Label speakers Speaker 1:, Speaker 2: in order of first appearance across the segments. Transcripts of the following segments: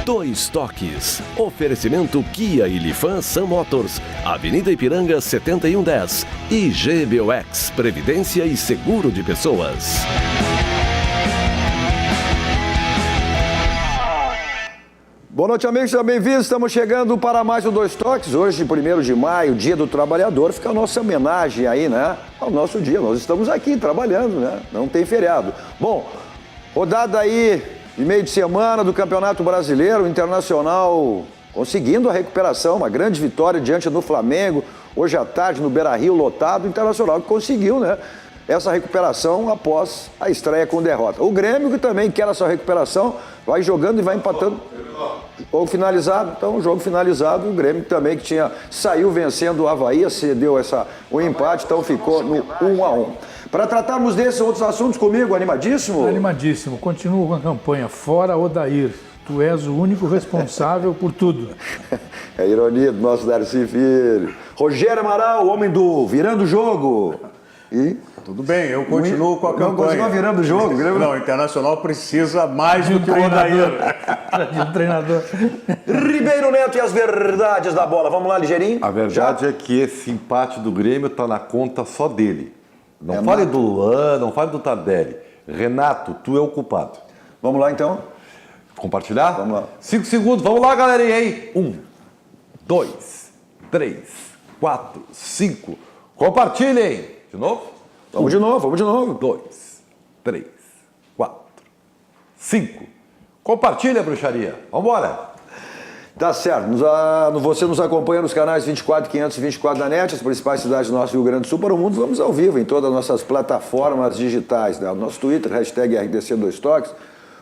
Speaker 1: Dois Toques. Oferecimento Kia e Lifan Sun Motors, Avenida Ipiranga 7110 e GBOX, Previdência e Seguro de Pessoas.
Speaker 2: Boa noite, amigos, sejam bem-vindos. Estamos chegando para mais um Dois Toques. Hoje, 1º de maio, Dia do Trabalhador, fica a nossa homenagem aí, né? Ao nosso dia. Nós estamos aqui trabalhando, né? Não tem feriado. Bom, rodada aí de meio de semana do Campeonato Brasileiro, o Internacional conseguindo a recuperação, uma grande vitória diante do Flamengo. Hoje à tarde, no Beira-Rio, lotado, o Internacional que conseguiu, né? Essa recuperação após a estreia com derrota. O Grêmio, que também quer essa recuperação, vai jogando e vai empatando. Jogo finalizado, então, jogo finalizado, o Grêmio também que saiu vencendo o Avaí, cedeu o empate, então ficou no 1-1. Para tratarmos desses outros assuntos comigo, animadíssimo?
Speaker 3: Animadíssimo, continuo com a campanha, fora Odair, tu és o único responsável por tudo.
Speaker 2: É a ironia do nosso Darcy Filho. Rogério Amaral, o homem do Virando o Jogo. E...
Speaker 4: Tudo bem, eu continuo com a campanha.
Speaker 2: Não continua virando o jogo?
Speaker 4: Não, o Internacional precisa mais do que o Odair.
Speaker 3: De um treinador.
Speaker 2: Ribeiro Neto e as verdades da bola. Vamos lá, ligeirinho?
Speaker 5: A verdade é que esse empate do Grêmio está na conta só dele. Não fale do Luan, não fale do Tardelli. Renato, tu é o culpado.
Speaker 2: Vamos lá, então?
Speaker 5: Compartilhar?
Speaker 2: Vamos lá.
Speaker 5: 5 segundos, vamos lá, galerinha, hein? 1, 2, 3, 4, 5. Compartilhem. De novo?
Speaker 2: Vamos de novo, vamos de novo.
Speaker 5: 2, 3, 4, 5. Compartilha, bruxaria. Vambora.
Speaker 2: Tá certo. Você nos acompanha nos canais 24, 524 da NET, as principais cidades do nosso Rio Grande do Sul para o mundo. Vamos ao vivo em todas as nossas plataformas digitais, né? O nosso Twitter, hashtag RDC2Toques,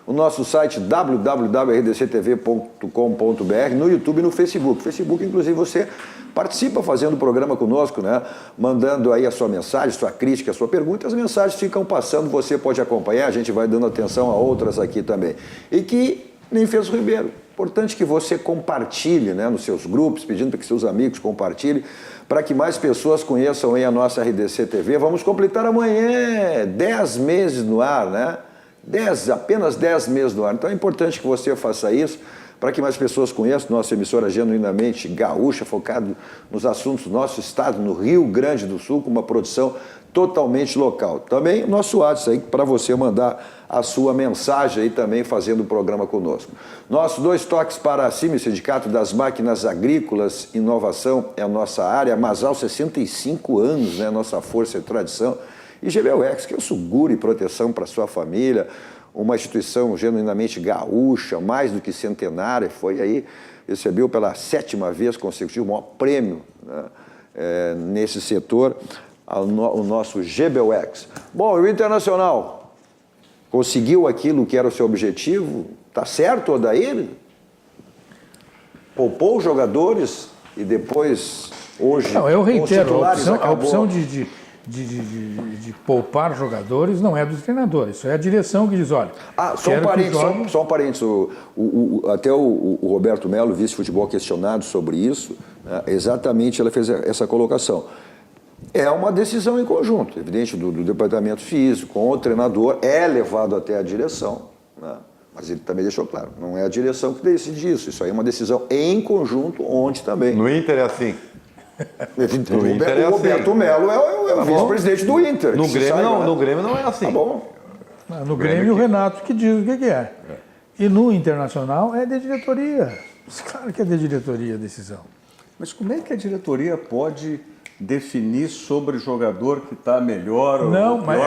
Speaker 2: o nosso site www.rdctv.com.br, no YouTube e no Facebook. Facebook, inclusive, você participa fazendo o programa conosco, né? Mandando aí a sua mensagem, sua crítica, a sua pergunta. As mensagens ficam passando, você pode acompanhar, a gente vai dando atenção a outras aqui também. E que nem fez o Ribeiro. Importante que você compartilhe, né, nos seus grupos, pedindo para que seus amigos compartilhem, para que mais pessoas conheçam aí a nossa RDC TV. Vamos completar amanhã 10 meses no ar, né? Apenas 10 meses no ar. Então é importante que você faça isso para que mais pessoas conheçam nossa emissora genuinamente gaúcha, focada nos assuntos do nosso estado, no Rio Grande do Sul, com uma produção totalmente local. Também o nosso WhatsApp aí para você mandar a sua mensagem aí também fazendo o programa conosco. Nossos Dois Toques para a CIMI, Sindicato das Máquinas Agrícolas, inovação é a nossa área, Masal 65 anos, né, nossa força e tradição. E GBOX, que é o seguro e proteção para sua família, uma instituição genuinamente gaúcha, mais do que centenária, foi aí, recebeu pela 7ª vez consecutiva o maior prêmio, né, nesse setor, o nosso GBOX. Bom, o Internacional conseguiu aquilo que era o seu objetivo? Tá certo, Odair? Poupou os jogadores e depois, hoje,
Speaker 3: não, eu reitero, a opção de poupar jogadores não é dos treinadores, isso é a direção que diz, olha...
Speaker 2: só um parênteses, até o Roberto Melo, vice-futebol, questionado sobre isso, né, exatamente ela fez essa colocação. É uma decisão em conjunto, evidente, do departamento físico, com o treinador, é levado até a direção, né, mas ele também deixou claro, não é a direção que decide isso aí é uma decisão em conjunto, onde também...
Speaker 5: No Inter é assim.
Speaker 2: O Roberto Melo é o vice-presidente do Inter.
Speaker 5: No Grêmio não é assim.
Speaker 2: Tá bom.
Speaker 3: No Grêmio, o Renato que diz o que é. E no Internacional é de diretoria. Claro que é de diretoria a decisão.
Speaker 4: Mas como é que a diretoria pode definir sobre o jogador que está melhor ou
Speaker 3: não, mas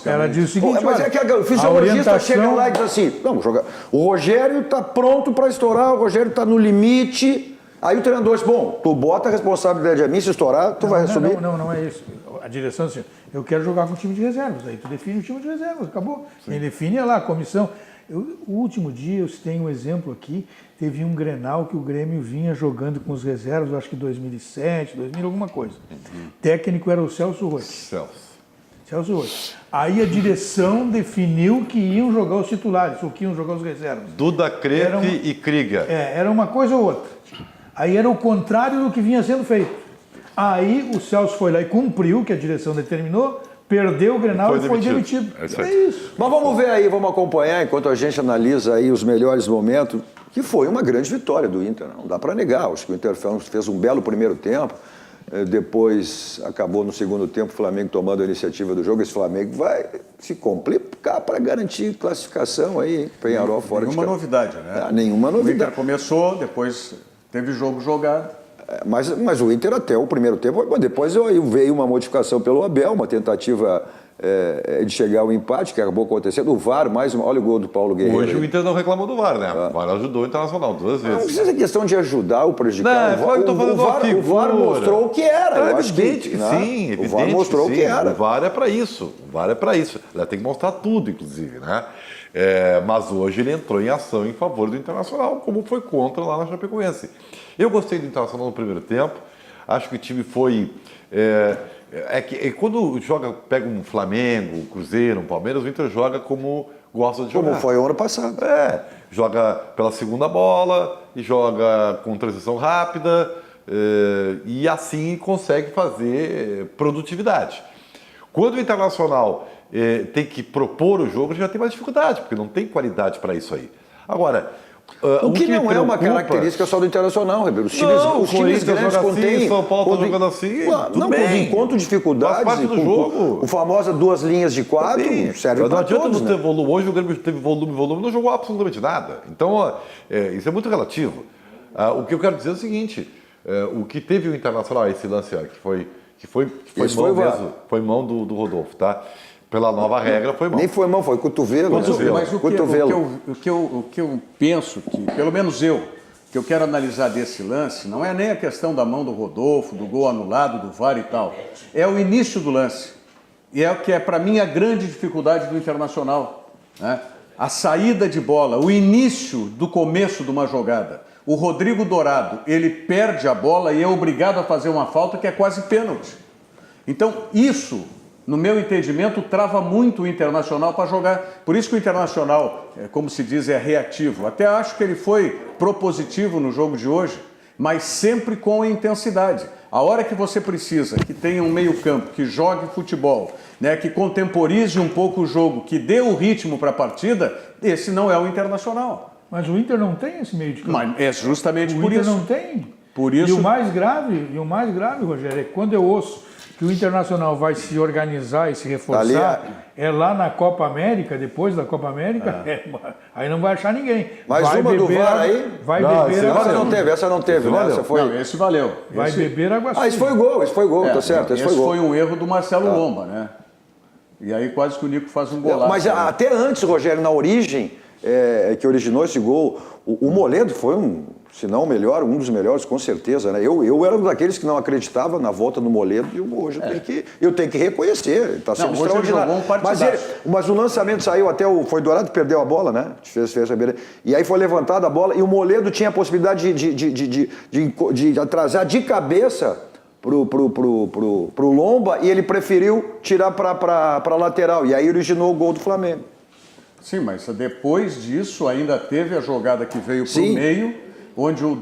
Speaker 3: ela diz o seguinte...
Speaker 2: Mas é que o fisiologista chega lá e diz assim, não, o Rogério está pronto para estourar, o Rogério está no limite... Aí o treinador diz, bom, tu bota a responsabilidade a mim, se estourar, tu vai assumir.
Speaker 3: Não é isso. A direção diz assim, eu quero jogar com o time de reservas. Aí tu define o time de reservas, acabou. Quem define é lá a comissão. O último dia, eu tenho um exemplo aqui, teve um Grenal que o Grêmio vinha jogando com os reservas, acho que 2007, 2000, alguma coisa. Técnico era o Celso Roth. Celso Roth. Aí a direção definiu que iam jogar os titulares, ou que iam jogar os reservas.
Speaker 5: Duda, Crepe e Krieger.
Speaker 3: Era uma coisa ou outra. Aí era o contrário do que vinha sendo feito. Aí o Celso foi lá e cumpriu o que a direção determinou, perdeu o Grenal e foi demitido.
Speaker 2: É isso. Mas vamos ver aí, vamos acompanhar enquanto a gente analisa aí os melhores momentos. que foi uma grande vitória do Inter, não dá para negar. Acho que o Inter fez um belo primeiro tempo, depois acabou no segundo tempo o Flamengo tomando a iniciativa do jogo. Esse Flamengo vai se complicar para garantir classificação aí, Peñarol fora de casa.
Speaker 4: Nenhuma novidade, né?
Speaker 2: Nenhuma
Speaker 4: O
Speaker 2: novidade.
Speaker 4: Inter começou, depois teve jogo jogado.
Speaker 2: Mas o Inter até o primeiro tempo, depois veio uma modificação pelo Abel, uma tentativa de chegar ao empate, que acabou acontecendo. O VAR, olha o gol do Paulo Guerreiro.
Speaker 5: Hoje o Inter não reclamou do VAR, né? O VAR ajudou o Internacional 2 vezes.
Speaker 2: Não precisa ser questão de ajudar ou prejudicar.
Speaker 5: Não,
Speaker 2: o VAR mostrou o que era.
Speaker 5: É
Speaker 2: eu acho
Speaker 5: evidente que
Speaker 2: né?
Speaker 5: sim, evidente
Speaker 2: o VAR mostrou
Speaker 5: que
Speaker 2: o que era.
Speaker 5: O VAR é para isso. O VAR é para isso. Ela tem que mostrar tudo, inclusive, né? Mas hoje ele entrou em ação em favor do Internacional, como foi contra lá na Chapecoense. Eu gostei do Internacional no primeiro tempo. Acho que o time foi... quando pega um Flamengo, um Cruzeiro, um Palmeiras, o Inter joga como gosta de jogar.
Speaker 2: Como foi o ano passado.
Speaker 5: Joga pela segunda bola e joga com transição rápida e assim consegue fazer produtividade. Quando o Internacional tem que propor o jogo, já tem mais dificuldade, porque não tem qualidade para isso aí. Agora...
Speaker 2: O que não é uma característica só do Internacional, Ribeiro. Os times grandes contêm...
Speaker 5: São Paulo está jogando assim, tudo bem.
Speaker 2: Quando encontram dificuldades...
Speaker 5: Faz parte do jogo.
Speaker 2: O famoso 2 linhas de 4 serve para todos. Não adianta
Speaker 5: ter volume. Hoje o Grêmio teve volume, não jogou absolutamente nada. Então, isso é muito relativo. O que eu quero dizer é o seguinte, o que teve o Internacional, esse lance que foi mão do Rodolfo, tá? Pela nova regra, foi mão.
Speaker 2: Nem foi mão, foi cotovelo.
Speaker 4: Mas o que eu penso, que pelo menos que eu quero analisar desse lance, não é nem a questão da mão do Rodolfo, do gol anulado, do VAR e tal. É o início do lance. E é o que é, para mim, a grande dificuldade do Internacional. Né? A saída de bola, o início do começo de uma jogada. O Rodrigo Dourado, ele perde a bola e é obrigado a fazer uma falta que é quase pênalti. Então, isso... no meu entendimento, trava muito o Internacional para jogar. Por isso que o Internacional, como se diz, é reativo. Até acho que ele foi propositivo no jogo de hoje, mas sempre com intensidade. A hora que você precisa, que tenha um meio-campo, que jogue futebol, né, que contemporize um pouco o jogo, que dê o ritmo para a partida, esse não é o Internacional.
Speaker 3: Mas o Inter não tem esse meio de campo.
Speaker 4: Mas é justamente por isso.
Speaker 3: O Inter não tem.
Speaker 4: Por isso...
Speaker 3: E o mais grave, Rogério, é que quando eu ouço que o Internacional vai se organizar e se reforçar, lá na Copa América, depois da Copa América, aí não vai achar ninguém.
Speaker 2: Mais
Speaker 3: vai
Speaker 2: uma do VAR aí?
Speaker 3: Vai beber água suja.
Speaker 2: Essa não teve, né? Essa foi...
Speaker 4: Não, esse valeu.
Speaker 3: Vai beber água suja.
Speaker 2: Esse foi gol, tá certo.
Speaker 4: Esse foi um erro do Marcelo Lomba, né? E aí quase que o Nico faz um golaço.
Speaker 2: Mas até antes, Rogério, na origem, que originou esse gol, o Moledo foi se não o melhor, um dos melhores, com certeza, né? Eu era um daqueles que não acreditava na volta do Moledo e hoje eu tenho que reconhecer, ele está sendo extraordinário. Mas o lançamento saiu foi Dourado que perdeu a bola, né? Fez a beira. E aí foi levantada a bola e o Moledo tinha a possibilidade de atrasar de cabeça pro Lomba e ele preferiu tirar para a lateral e aí originou o gol do Flamengo.
Speaker 4: Sim, mas depois disso ainda teve a jogada que veio para o meio, onde o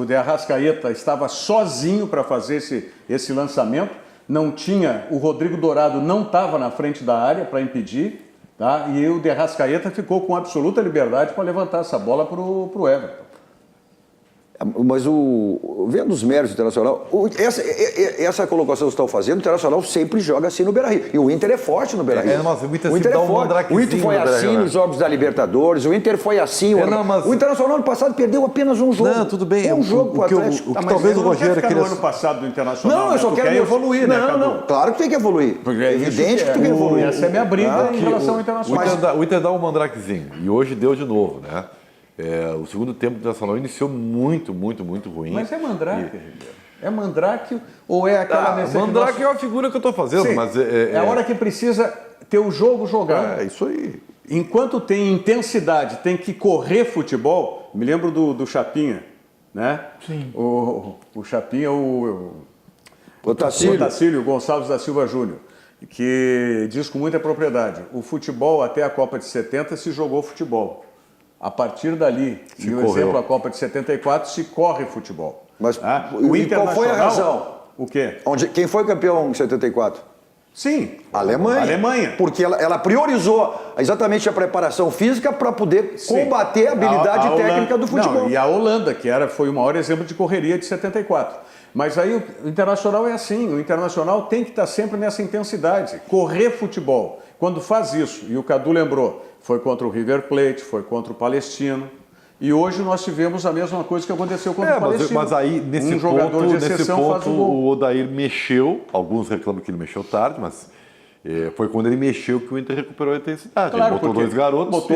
Speaker 4: de Arrascaeta estava sozinho para fazer esse lançamento, não tinha, o Rodrigo Dourado não estava na frente da área para impedir, tá? E o de Arrascaeta ficou com absoluta liberdade para levantar essa bola para o Everton.
Speaker 2: Mas vendo os méritos do Internacional, essa colocação que estão fazendo, o Internacional sempre joga assim no Beira-Rio. E o Inter é forte no Beira-Rio.
Speaker 5: O Inter é forte.
Speaker 2: O Inter foi assim nos jogos da Libertadores, o Inter foi assim. O Internacional ano passado perdeu apenas um jogo.
Speaker 5: Não, tudo bem.
Speaker 2: Um jogo com o Atlético.
Speaker 4: Talvez o Rogério queria... no ano passado do Internacional.
Speaker 2: Não, eu só quero
Speaker 4: evoluir, né?
Speaker 2: Não, claro que tem que evoluir. É evidente que tem que evoluir.
Speaker 4: Essa é a minha briga em relação ao Internacional.
Speaker 5: O Inter dá um mandrakezinho. E hoje deu de novo, né? O segundo tempo do Internacional iniciou muito ruim.
Speaker 4: Mas é mandrake, Ribeiro. É mandrake ou é aquela necessidade?
Speaker 5: Mandrake é uma figura que eu estou fazendo,
Speaker 4: sim,
Speaker 5: mas
Speaker 4: é a hora que precisa ter o jogo jogado.
Speaker 5: É isso aí.
Speaker 4: Enquanto tem intensidade, tem que correr futebol. Me lembro do Chapinha, né?
Speaker 3: Sim.
Speaker 4: O Chapinha, o
Speaker 2: Otacílio
Speaker 4: Gonçalves da Silva Júnior, que diz com muita propriedade: o futebol até a Copa de 70 se jogou futebol. A partir dali, e o exemplo a Copa de 74, se corre futebol.
Speaker 2: Mas
Speaker 4: o Internacional,
Speaker 2: qual foi a razão?
Speaker 4: O quê?
Speaker 2: Quem foi campeão em 74?
Speaker 4: Sim.
Speaker 2: Alemanha. Porque ela priorizou exatamente a preparação física para poder combater a habilidade técnica do futebol.
Speaker 4: Não, e a Holanda, que foi o maior exemplo de correria de 74. Mas aí o Internacional é assim, o Internacional tem que estar sempre nessa intensidade, correr futebol. Quando faz isso, e o Cadu lembrou, foi contra o River Plate, foi contra o Palestino, e hoje nós tivemos a mesma coisa que aconteceu contra o Palestino.
Speaker 5: Mas aí, nesse ponto o Odair mexeu, alguns reclamam que ele mexeu tarde, mas foi quando ele mexeu que o Inter recuperou a intensidade.
Speaker 4: Claro,
Speaker 5: ele botou 2 garotos.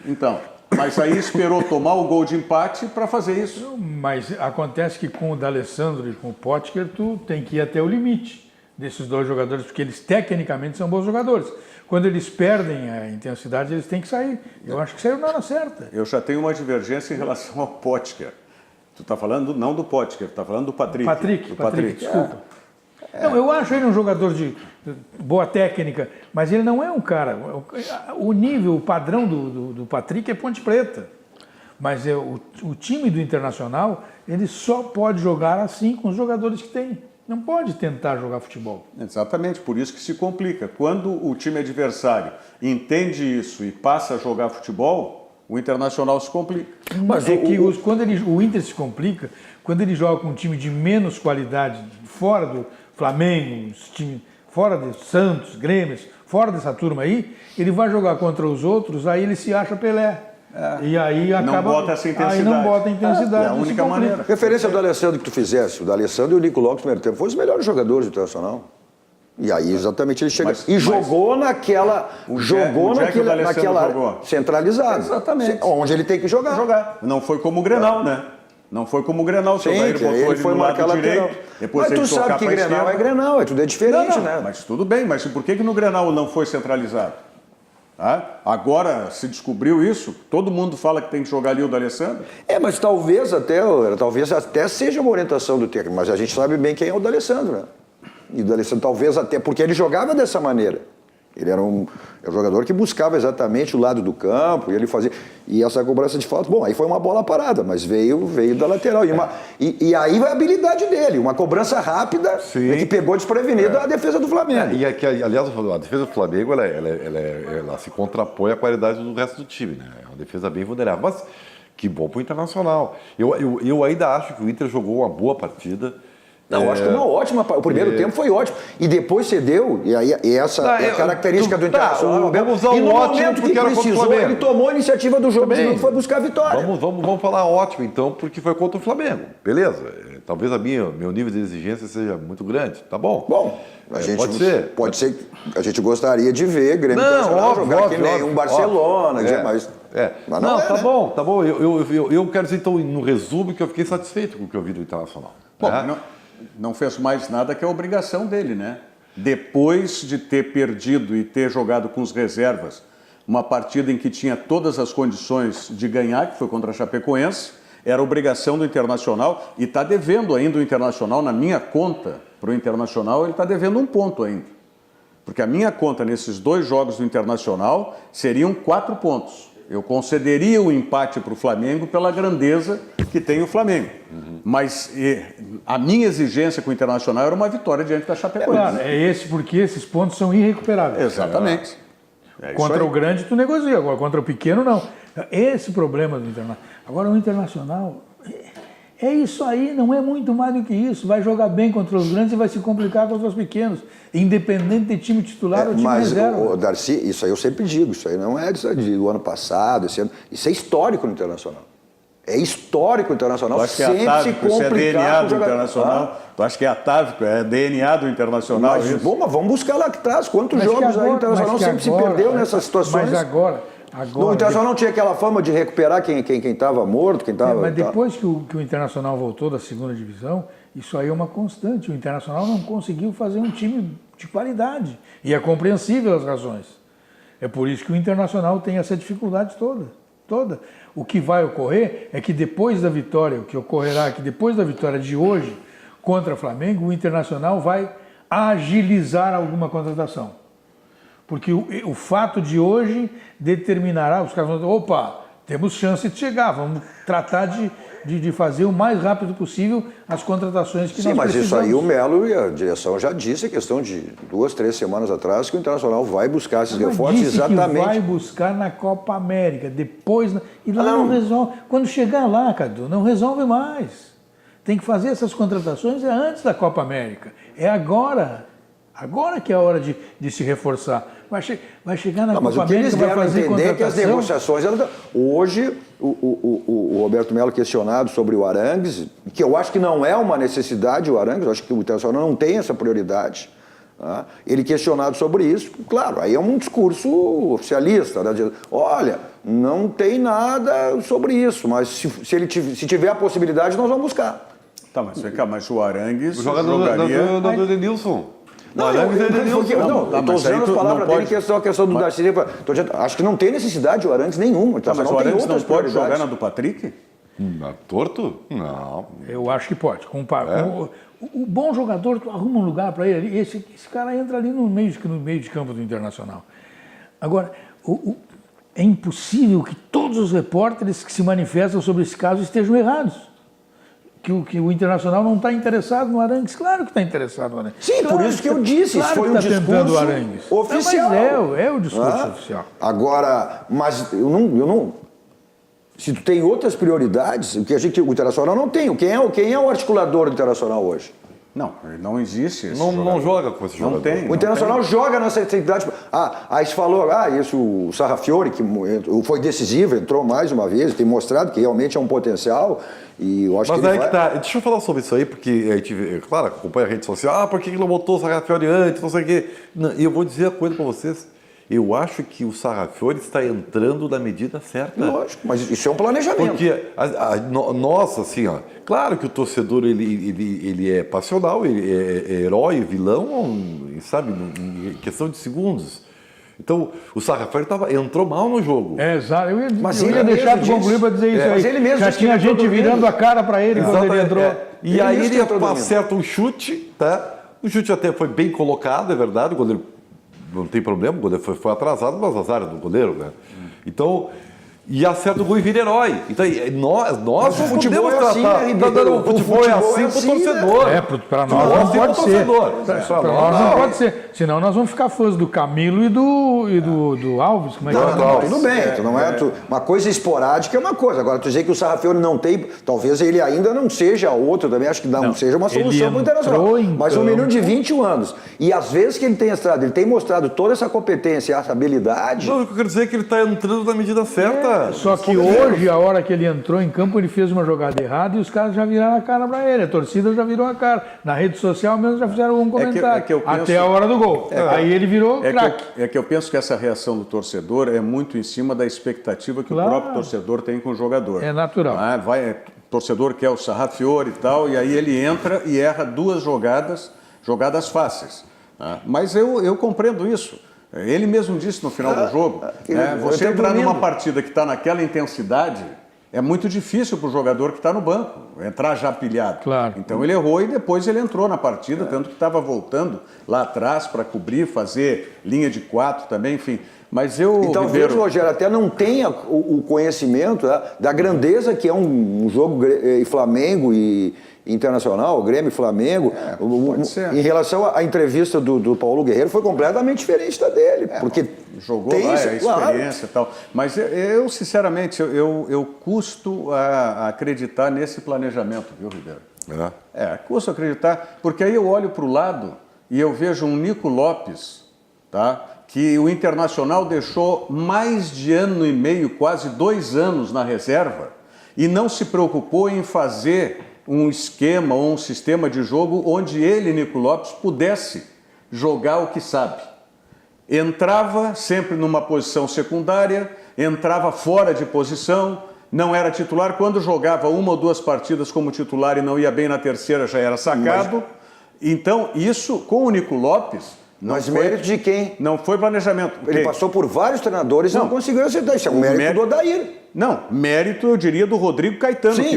Speaker 4: Então, mas aí esperou tomar o gol de empate para fazer isso.
Speaker 3: Mas acontece que com o D'Alessandro e com o Potker, tu tem que ir até o limite desses 2 jogadores, porque eles tecnicamente são bons jogadores. Quando eles perdem a intensidade, eles têm que sair. Eu acho que saiu na hora certa.
Speaker 4: Eu já tenho uma divergência em relação ao Potker. Tu está falando não do Potker, tu está falando do Patrick.
Speaker 3: Patrick, desculpa. Não, eu acho ele um jogador de boa técnica, mas ele não é um cara... O nível, o padrão do Patrick é Ponte Preta. Mas o time do Internacional, ele só pode jogar assim com os jogadores que tem. Não pode tentar jogar futebol.
Speaker 4: Exatamente, por isso que se complica. Quando o time adversário entende isso e passa a jogar futebol, o Internacional se complica.
Speaker 3: Mas quando o Inter se complica, quando ele joga com um time de menos qualidade, fora do Flamengo, fora de Santos, Grêmio, fora dessa turma aí, ele vai jogar contra os outros, aí ele se acha Pelé. E aí acaba.
Speaker 4: Não bota essa intensidade.
Speaker 3: Aí não bota a intensidade.
Speaker 4: É a única maneira.
Speaker 2: Referência do D'Alessandro que tu fizesse, o D'Alessandro e o Nico Lopes no primeiro tempo foram os melhores jogadores do Internacional. E aí exatamente ele chega. Jogou naquela. Naquela centralizada.
Speaker 4: Exatamente.
Speaker 2: Onde ele tem que jogar.
Speaker 4: Não foi como o Grenal, né? Não foi como o Grenal,
Speaker 2: sim, ele foi marcar lateral. Mas tu sabe que Grenal é Grenal, tudo é diferente, né?
Speaker 4: Mas tudo bem, mas por que no Grenal não foi centralizado? Agora se descobriu isso, todo mundo fala que tem que jogar ali o D'Alessandro.
Speaker 2: Mas talvez até seja uma orientação do técnico, mas a gente sabe bem quem é o D'Alessandro, né? E o D'Alessandro talvez até, porque ele jogava dessa maneira. Ele era um jogador que buscava exatamente o lado do campo, e ele fazia. E essa cobrança de falta, bom, aí foi uma bola parada, mas veio da lateral. E aí vai a habilidade dele, uma cobrança rápida que pegou desprevenido a defesa do Flamengo.
Speaker 5: E aqui, aliás, a defesa do Flamengo ela se contrapõe à qualidade do resto do time, né? É uma defesa bem vulnerável. Mas que bom pro Internacional. Eu ainda acho que o Inter jogou uma boa partida.
Speaker 2: Não, eu acho que uma ótima. O primeiro tempo foi ótimo. E depois cedeu, e aí essa é a característica do Internacional.
Speaker 5: Vamos usar
Speaker 2: e no
Speaker 5: ótimo
Speaker 2: momento que precisou, ele tomou a iniciativa do jogo e foi buscar a vitória.
Speaker 5: Vamos falar ótimo, então, porque foi contra o Flamengo. Beleza. Talvez meu nível de exigência seja muito grande. Tá bom?
Speaker 2: Bom, pode ser. A gente gostaria de ver Grêmio Internacional jogar que nem um Barcelona, mas não,
Speaker 5: tá bom. Eu quero dizer, então, no resumo, que eu fiquei satisfeito com o que eu vi do Internacional.
Speaker 4: Bom, não fez mais nada que a obrigação dele, né? Depois de ter perdido e ter jogado com os reservas, uma partida em que tinha todas as condições de ganhar, que foi contra a Chapecoense, era obrigação do Internacional, e está devendo ainda o Internacional, na minha conta, para o Internacional, ele está devendo 1 ponto ainda. Porque a minha conta nesses 2 jogos do Internacional seriam 4 pontos. Eu concederia o empate para o Flamengo pela grandeza que tem o Flamengo. Mas a minha exigência com o Internacional era uma vitória diante da Chapecoense.
Speaker 3: Porque esses pontos são irrecuperáveis.
Speaker 4: Exatamente.
Speaker 3: Contra o grande tu negocia, agora contra o pequeno não. Esse problema do Internacional. Agora o Internacional é isso aí, não é muito mais do que isso. Vai jogar bem contra os grandes e vai se complicar contra os pequenos. Independente de time titular ou time reserva.
Speaker 2: Mas, Darcy, isso aí eu sempre digo, isso aí não é do ano passado, esse ano. Isso é histórico no Internacional. É histórico o Internacional, sempre se complicar.
Speaker 4: Isso é DNA do Internacional. Tu acha que é atávico, é DNA do Internacional?
Speaker 2: Mas vamos buscar lá atrás. Quantos jogos aí o Internacional sempre se perdeu nessas situações?
Speaker 3: Mas agora
Speaker 2: o Internacional não tinha aquela fama de recuperar quem estava morto, quem estava...
Speaker 3: Mas depois que o Internacional voltou da segunda divisão, isso aí é uma constante. O Internacional não conseguiu fazer um time de qualidade. E é compreensível as razões. É por isso que o Internacional tem essa dificuldade toda. O que vai ocorrer é que depois da vitória, o que ocorrerá é que depois da vitória de hoje contra o Flamengo, o Internacional vai agilizar alguma contratação. Porque o fato de hoje determinará, os caras vão dizer, opa, temos chance de chegar, vamos tratar de fazer o mais rápido possível as contratações que nós precisamos.
Speaker 2: Sim, mas isso aí o Melo e a direção já disse, questão de 2, 3 semanas atrás, que o Internacional vai buscar esses reforços exatamente.
Speaker 3: Que vai buscar na Copa América, depois... E lá não resolve. Quando chegar lá, Cadu, não resolve mais. Tem que fazer essas contratações antes da Copa América. É agora. Agora que é a hora de se reforçar. Vai chegar na Copa América, vai fazer contratação. Mas o que eles deram a entender é que as negociações... Hoje, o Roberto Melo questionado sobre o Arangues, que eu acho que não é uma necessidade o Arangues, eu acho que o Internacional não tem essa prioridade. Tá? Ele questionado sobre isso, claro, aí é um discurso oficialista, né? Olha, não tem nada sobre isso, mas se tiver a possibilidade, nós vamos buscar.
Speaker 4: Tá, mas vem cá, mas o Arangues
Speaker 5: jogaria... do Edenilson.
Speaker 2: Eu estou usando as palavras dele, que é só a questão do Darcy. Acho que não tem necessidade o Arangues nenhum.
Speaker 4: Tá, mas o Arangues não pode jogar na do Patrick?
Speaker 5: Torto? Não.
Speaker 3: Eu acho que pode. O bom jogador, tu arruma um lugar para ele. Esse cara entra ali no meio de campo do Internacional. Agora, é impossível que todos os repórteres que se manifestam sobre esse caso estejam errados. Que o Internacional não está interessado no Arangues. Claro que está interessado no Arangues.
Speaker 2: Sim,
Speaker 3: claro
Speaker 2: por isso que eu disse. Isso foi um discurso oficial.
Speaker 3: Não, mas é o discurso oficial.
Speaker 2: Agora, mas eu não... Se tu tem outras prioridades, o que o Internacional não tem. Quem é o articulador do Internacional hoje?
Speaker 4: Não existe esse
Speaker 5: não joga com esse jogador.
Speaker 4: Não tem.
Speaker 2: O Internacional joga nessa atividade. Aí se falou, o Sarrafiore, que foi decisivo, entrou mais uma vez, tem mostrado que realmente é um potencial. E eu acho
Speaker 5: mas
Speaker 2: que
Speaker 5: aí que tá. Deixa eu falar sobre isso aí, porque a gente, claro, acompanha a rede social. Por que ele não botou o Sarrafiore antes? Não sei o quê. E eu vou dizer a coisa para vocês. Eu acho que o Sarrafiore está entrando na medida certa.
Speaker 2: Lógico, mas isso é um planejamento.
Speaker 5: Porque, nossa, assim, ó, claro que o torcedor ele é passional, ele é herói, vilão, sabe, em questão de segundos. Então, o Sarrafiore entrou mal no jogo.
Speaker 3: Exato. Eu ia deixar tu concluir para dizer isso aí.
Speaker 2: Mas ele mesmo
Speaker 3: já tinha gente virando a cara para ele quando ele entrou.
Speaker 5: E aí ele acerta um chute, tá? O chute até foi bem colocado, é verdade, o goleiro não tem problema, o goleiro foi atrasado, mas azar do goleiro, né? Então, e acerta o gol e vira herói. Então, nós
Speaker 2: o futebol é assim,
Speaker 5: o futebol é assim pro torcedor.
Speaker 3: Para nós não pode ser. Para nós não pode ser. Senão nós vamos ficar fãs do Camilo e do Alves. Como é que
Speaker 2: não, tudo bem. Uma coisa esporádica é uma coisa. Agora, tu dizer que o Sarrafiore não tem... Talvez ele ainda não seja outro também. Acho que não seja uma solução para o Internacional. Mas um menino de 21 anos. E às vezes que ele tem mostrado toda essa competência, essa habilidade...
Speaker 5: Não, o que eu quero dizer é que ele está entrando na medida certa.
Speaker 3: Só que hoje, a hora que ele entrou em campo, ele fez uma jogada errada e os caras já viraram a cara para ele. A torcida já virou a cara. Na rede social mesmo já fizeram algum comentário. Até a hora do gol. Aí ele virou craque.
Speaker 4: É que eu penso que essa reação do torcedor é muito em cima da expectativa que o próprio torcedor tem com o jogador.
Speaker 3: É natural.
Speaker 4: O torcedor quer o Sarrafiore e tal, e aí ele entra e erra 2 jogadas fáceis. Mas eu compreendo isso. Ele mesmo disse no final do jogo, você entrar numa partida que está naquela intensidade, é muito difícil para o jogador que está no banco, entrar já pilhado.
Speaker 3: Claro.
Speaker 4: Então ele errou e depois ele entrou na partida, tanto que estava voltando lá atrás para cobrir, fazer linha de 4 também, enfim. Mas
Speaker 2: talvez o Rogério até não tenha o conhecimento da grandeza que é um jogo Flamengo e Internacional, Grêmio e Flamengo. Em relação à entrevista do Paulo Guerreiro, foi completamente diferente da dele. Porque
Speaker 4: jogou tem lá, a experiência e tal. Mas eu sinceramente, eu custo a acreditar nesse planejamento, viu, Ribeiro? Custo acreditar, porque aí eu olho para o lado e eu vejo um Nico Lopes, tá? Que o Internacional deixou mais de 1 ano e meio, quase 2 anos na reserva e não se preocupou em fazer um esquema ou um sistema de jogo onde ele, Nico Lopes, pudesse jogar o que sabe. Entrava sempre numa posição secundária, entrava fora de posição, não era titular. Quando jogava 1 ou 2 partidas como titular e não ia bem na terceira, já era sacado. Então, isso com o Nico Lopes...
Speaker 2: Mas mérito de quem?
Speaker 4: Não foi planejamento.
Speaker 2: Ele passou por vários treinadores e não conseguiu acertar. Isso é um mérito do Odair.
Speaker 4: Não, mérito eu diria do Rodrigo Caetano, que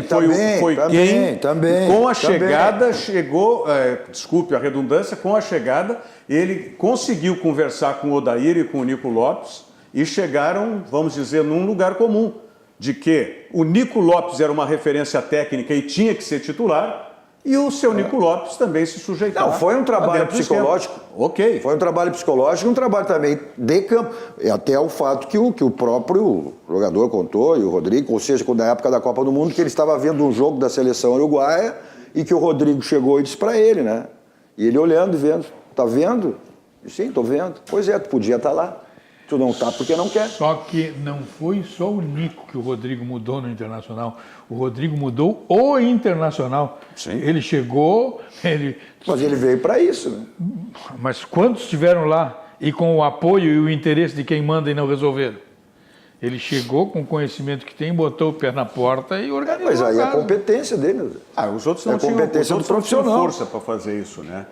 Speaker 4: foi quem, com a chegada, chegou, desculpe a redundância, com a chegada, ele conseguiu conversar com o Odair e com o Nico Lopes e chegaram, vamos dizer, num lugar comum. de que o Nico Lopes era uma referência técnica e tinha que ser titular, e o seu Nico Lopes também se sujeitar.
Speaker 2: Não, foi um trabalho psicológico.
Speaker 4: Ok.
Speaker 2: Foi um trabalho psicológico, um trabalho também de campo. E até o fato que o próprio jogador contou, e o Rodrigo, ou seja, na época da Copa do Mundo, que ele estava vendo um jogo da seleção uruguaia e que o Rodrigo chegou e disse para ele, né? E ele olhando e vendo, tá vendo? Sim, tô vendo. Pois é, tu podia estar lá. Tu não tá porque não quer.
Speaker 3: Só que não foi só o Nico que o Rodrigo mudou no Internacional. O Rodrigo mudou o Internacional.
Speaker 4: Sim.
Speaker 3: Ele chegou,
Speaker 2: Mas ele veio para isso, né?
Speaker 3: Mas quantos estiveram lá e com o apoio e o interesse de quem manda e não resolveram? Ele chegou com o conhecimento que tem, botou o pé na porta e organizou.
Speaker 2: Mas aí
Speaker 3: a
Speaker 2: a
Speaker 3: casa.
Speaker 2: competência dele.
Speaker 4: Os outros não
Speaker 2: É a competência do
Speaker 4: tinham
Speaker 2: profissional.
Speaker 4: força para fazer isso, né?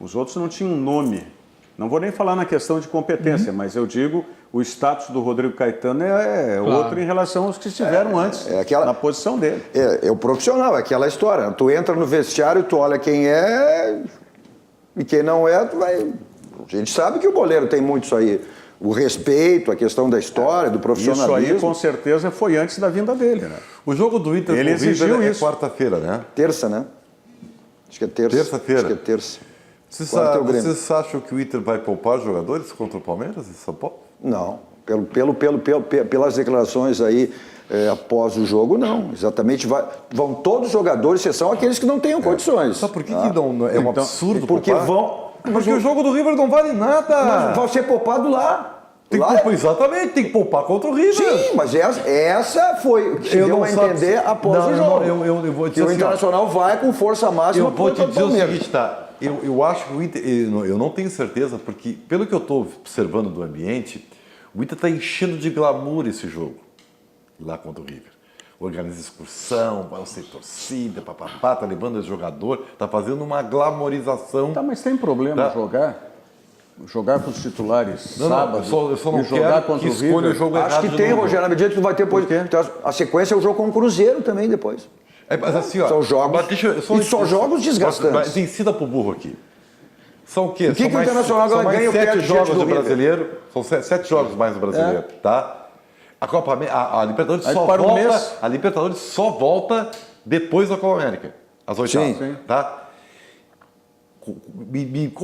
Speaker 4: Os outros não tinham nome. Não vou nem falar na questão de competência, mas eu digo, o status do Rodrigo Caetano é
Speaker 3: Claro.
Speaker 4: outro em relação aos que estiveram antes, na posição dele.
Speaker 2: É o profissional, é aquela história. Tu entra no vestiário, tu olha quem é e quem não é, tu vai... A gente sabe que o goleiro tem muito isso aí. O respeito, a questão da história, do profissionalismo.
Speaker 4: Isso aí, com certeza, foi antes da vinda dele, né?
Speaker 5: O jogo do Inter
Speaker 4: Ele
Speaker 5: com o River
Speaker 4: exigiu
Speaker 5: é
Speaker 4: isso.
Speaker 5: quarta-feira, né?
Speaker 2: Terça, né? Acho que é terça.
Speaker 5: Terça-feira.
Speaker 2: Acho que é terça.
Speaker 5: Vocês,
Speaker 2: é o Grêmio.
Speaker 5: vocês acham que o Inter vai poupar jogadores contra o Palmeiras em São Paulo?
Speaker 2: Não. Pelas declarações aí após o jogo, não. Exatamente. Vão todos os jogadores, exceção aqueles que não tenham condições.
Speaker 5: Sabe por que não é um
Speaker 4: Então,
Speaker 5: absurdo
Speaker 2: Porque
Speaker 5: poupar?
Speaker 2: vão...
Speaker 5: Porque o jogo do River não vale nada.
Speaker 2: Mas vai ser poupado lá.
Speaker 5: Tem que
Speaker 2: Lá
Speaker 5: poupar, exatamente, tem que poupar contra o River.
Speaker 2: Sim, mas essa foi o que se deu a entender após o jogo.
Speaker 5: Eu vou
Speaker 2: Que
Speaker 5: dizer
Speaker 2: o
Speaker 5: assim, ó,
Speaker 2: Internacional vai com força máxima
Speaker 5: eu vou te
Speaker 2: contra o
Speaker 5: dizer o
Speaker 2: Palmeiras.
Speaker 5: seguinte, tá? Eu acho que o Inter, eu não tenho certeza, porque pelo que eu estou observando do ambiente, o Inter está enchendo de glamour esse jogo, lá contra o River. Organiza excursão, vai ser torcida, papapá, tá levando esse jogador, tá fazendo uma glamorização.
Speaker 4: Tá, mas tem problema
Speaker 5: Tá.
Speaker 4: jogar com os titulares
Speaker 5: Não,
Speaker 4: sábado
Speaker 5: eu só não
Speaker 4: e jogar
Speaker 5: quero
Speaker 4: contra
Speaker 5: que
Speaker 4: o
Speaker 5: escolha
Speaker 4: River?
Speaker 5: o jogo
Speaker 2: Acho
Speaker 5: errado
Speaker 2: que
Speaker 5: de
Speaker 2: tem,
Speaker 5: novo.
Speaker 2: Rogério, na medida que tu vai ter depois. A sequência é o jogo com o Cruzeiro também depois.
Speaker 5: Mas assim, ó,
Speaker 2: São jogos.
Speaker 5: mas deixa eu-
Speaker 2: E são jogos desgastantes.
Speaker 5: Mas ensina pro burro aqui. São o quê?
Speaker 2: O que
Speaker 5: São
Speaker 2: que o Internacional
Speaker 5: são mais
Speaker 2: ganha o
Speaker 5: 7
Speaker 2: perde
Speaker 5: jogos
Speaker 2: diante do
Speaker 5: do
Speaker 2: River?
Speaker 5: brasileiro. São 7 jogos mais do brasileiro, tá? A Copa a Libertadores
Speaker 4: Aí
Speaker 5: só
Speaker 4: para um
Speaker 5: volta.
Speaker 4: mês.
Speaker 5: A Libertadores só volta depois da Copa América. As oitavas.
Speaker 2: Sim.
Speaker 5: Tá?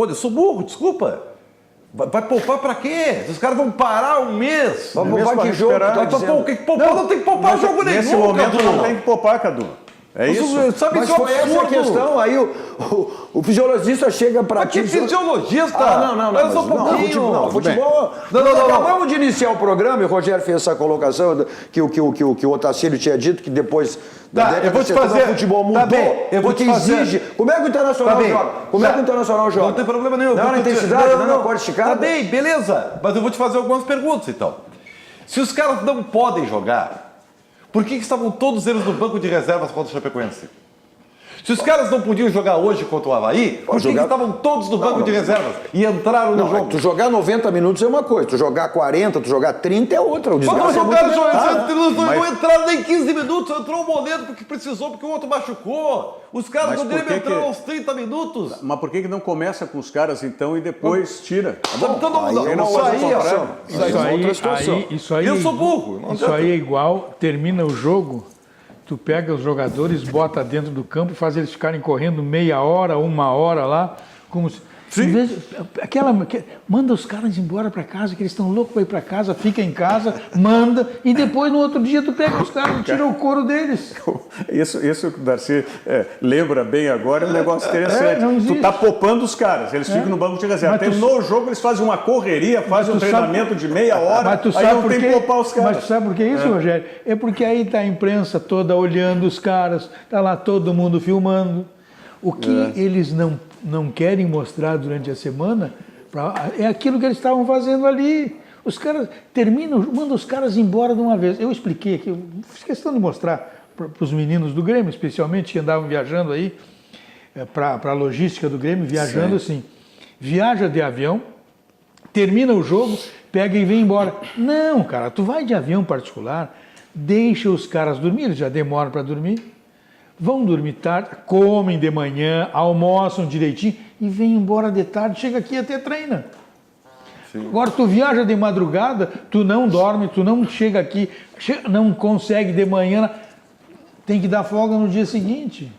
Speaker 5: Eu sou burro, desculpa. Vai poupar pra quê? Os caras vão parar um mês.
Speaker 2: Vamos
Speaker 4: mês
Speaker 2: poupar
Speaker 4: pra
Speaker 2: que jogo?
Speaker 4: recuperar.
Speaker 2: Tá
Speaker 5: Então,
Speaker 2: dizendo?
Speaker 5: pô, tem que poupar, não tem que poupar jogo nenhum.
Speaker 4: Nesse momento
Speaker 5: Cadu.
Speaker 4: não tem que poupar, Cadu. É isso?
Speaker 5: Sabe,
Speaker 2: Mas
Speaker 5: isso é um
Speaker 2: foi essa a
Speaker 5: absurdo.
Speaker 2: questão. Aí o fisiologista chega pra
Speaker 5: Mas que
Speaker 2: ti e diz-
Speaker 5: fisiologista?
Speaker 2: Não.
Speaker 5: Olha só um
Speaker 2: Mas
Speaker 5: pouquinho.
Speaker 2: futebol. Futebol.
Speaker 5: Não.
Speaker 2: Nós acabamos de iniciar o programa e o Rogério fez essa colocação que o Otacílio tinha dito que depois da
Speaker 5: Tá,
Speaker 2: década
Speaker 5: eu vou
Speaker 2: de
Speaker 5: te
Speaker 2: 70
Speaker 5: fazer-
Speaker 2: o futebol mudou.
Speaker 5: tá bem, eu vou
Speaker 2: porque
Speaker 5: te fazer-
Speaker 2: exige. Como é que o Internacional
Speaker 5: Tá bem.
Speaker 2: joga? Como é que o
Speaker 5: Tá.
Speaker 2: Internacional joga?
Speaker 5: Não tem problema nenhum.
Speaker 2: Não,
Speaker 5: Eu
Speaker 2: na
Speaker 5: vou te-
Speaker 2: intensidade, não na corda esticada.
Speaker 5: Tá bem, beleza. Mas eu vou te fazer algumas perguntas, então. Se os caras não podem jogar, por que estavam todos eles no banco de reservas contra o Chapecoense? Se os caras não podiam jogar hoje contra o Avaí, por que
Speaker 2: jogar-
Speaker 5: estavam todos no banco de reservas e entraram no
Speaker 2: Não,
Speaker 5: jogo?
Speaker 2: tu jogar 90 minutos é uma coisa, tu jogar 40, tu jogar 30 é outra. O
Speaker 5: Mas não
Speaker 2: desgaste é
Speaker 5: jogaram,
Speaker 2: muito menor, né?
Speaker 5: não entraram nem 15 minutos, entrou o Moledo porque precisou, porque o outro machucou. Os caras
Speaker 4: Mas
Speaker 5: não
Speaker 4: por
Speaker 5: devem
Speaker 4: que
Speaker 5: entrar
Speaker 4: que-
Speaker 5: aos 30 minutos.
Speaker 4: Mas por que não começa com os caras então e depois tira?
Speaker 5: Então,
Speaker 2: aí é uma
Speaker 5: isso
Speaker 2: outra
Speaker 5: aí,
Speaker 2: situação.
Speaker 5: ó.
Speaker 2: Isso aí é uma outra situação.
Speaker 3: Isso aí,
Speaker 5: Eu sou burro, não
Speaker 3: Isso
Speaker 5: adianta.
Speaker 3: aí é igual, termina o jogo, tu pega os jogadores, bota dentro do campo, faz eles ficarem correndo meia hora, uma hora lá, como se...
Speaker 5: Sim.
Speaker 3: Em vez de- manda os caras embora para casa, que eles estão loucos para ir para casa, fica em casa, manda, e depois no outro dia tu pega os caras e tira o couro deles.
Speaker 4: Isso que o Darcy lembra bem agora é um negócio interessante.
Speaker 3: não
Speaker 4: Tu
Speaker 3: existe.
Speaker 4: tá poupando os caras, eles ficam no banco de reserva.
Speaker 3: Mas tu-
Speaker 4: Terminou o jogo, eles fazem uma correria, fazem um
Speaker 3: tu sabe-
Speaker 4: treinamento de meia hora,
Speaker 3: Mas tu
Speaker 4: aí
Speaker 3: sabe
Speaker 4: não
Speaker 3: por
Speaker 4: tem
Speaker 3: quê?
Speaker 4: que poupar os
Speaker 3: Mas
Speaker 4: caras.
Speaker 3: tu sabe por que isso, Rogério? É porque aí tá a imprensa toda olhando os caras, tá lá todo mundo filmando. O que eles não querem mostrar durante a semana é aquilo que eles estavam fazendo ali. Os caras terminam, mandam os caras embora de uma vez. Eu expliquei aqui, eu fiz questão de mostrar para os meninos do Grêmio, especialmente que andavam viajando aí, para a logística do Grêmio, viajando assim. Viaja de avião, termina o jogo, pega e vem embora. Não, cara, tu vai de avião particular, deixa os caras dormir, eles já demoram para dormir. Vão dormir tarde, comem de manhã, almoçam direitinho e vêm embora de tarde, chega aqui e até treina. Agora tu viaja de madrugada, tu não dorme, tu não chega aqui, não consegue de manhã, tem que dar folga no dia seguinte.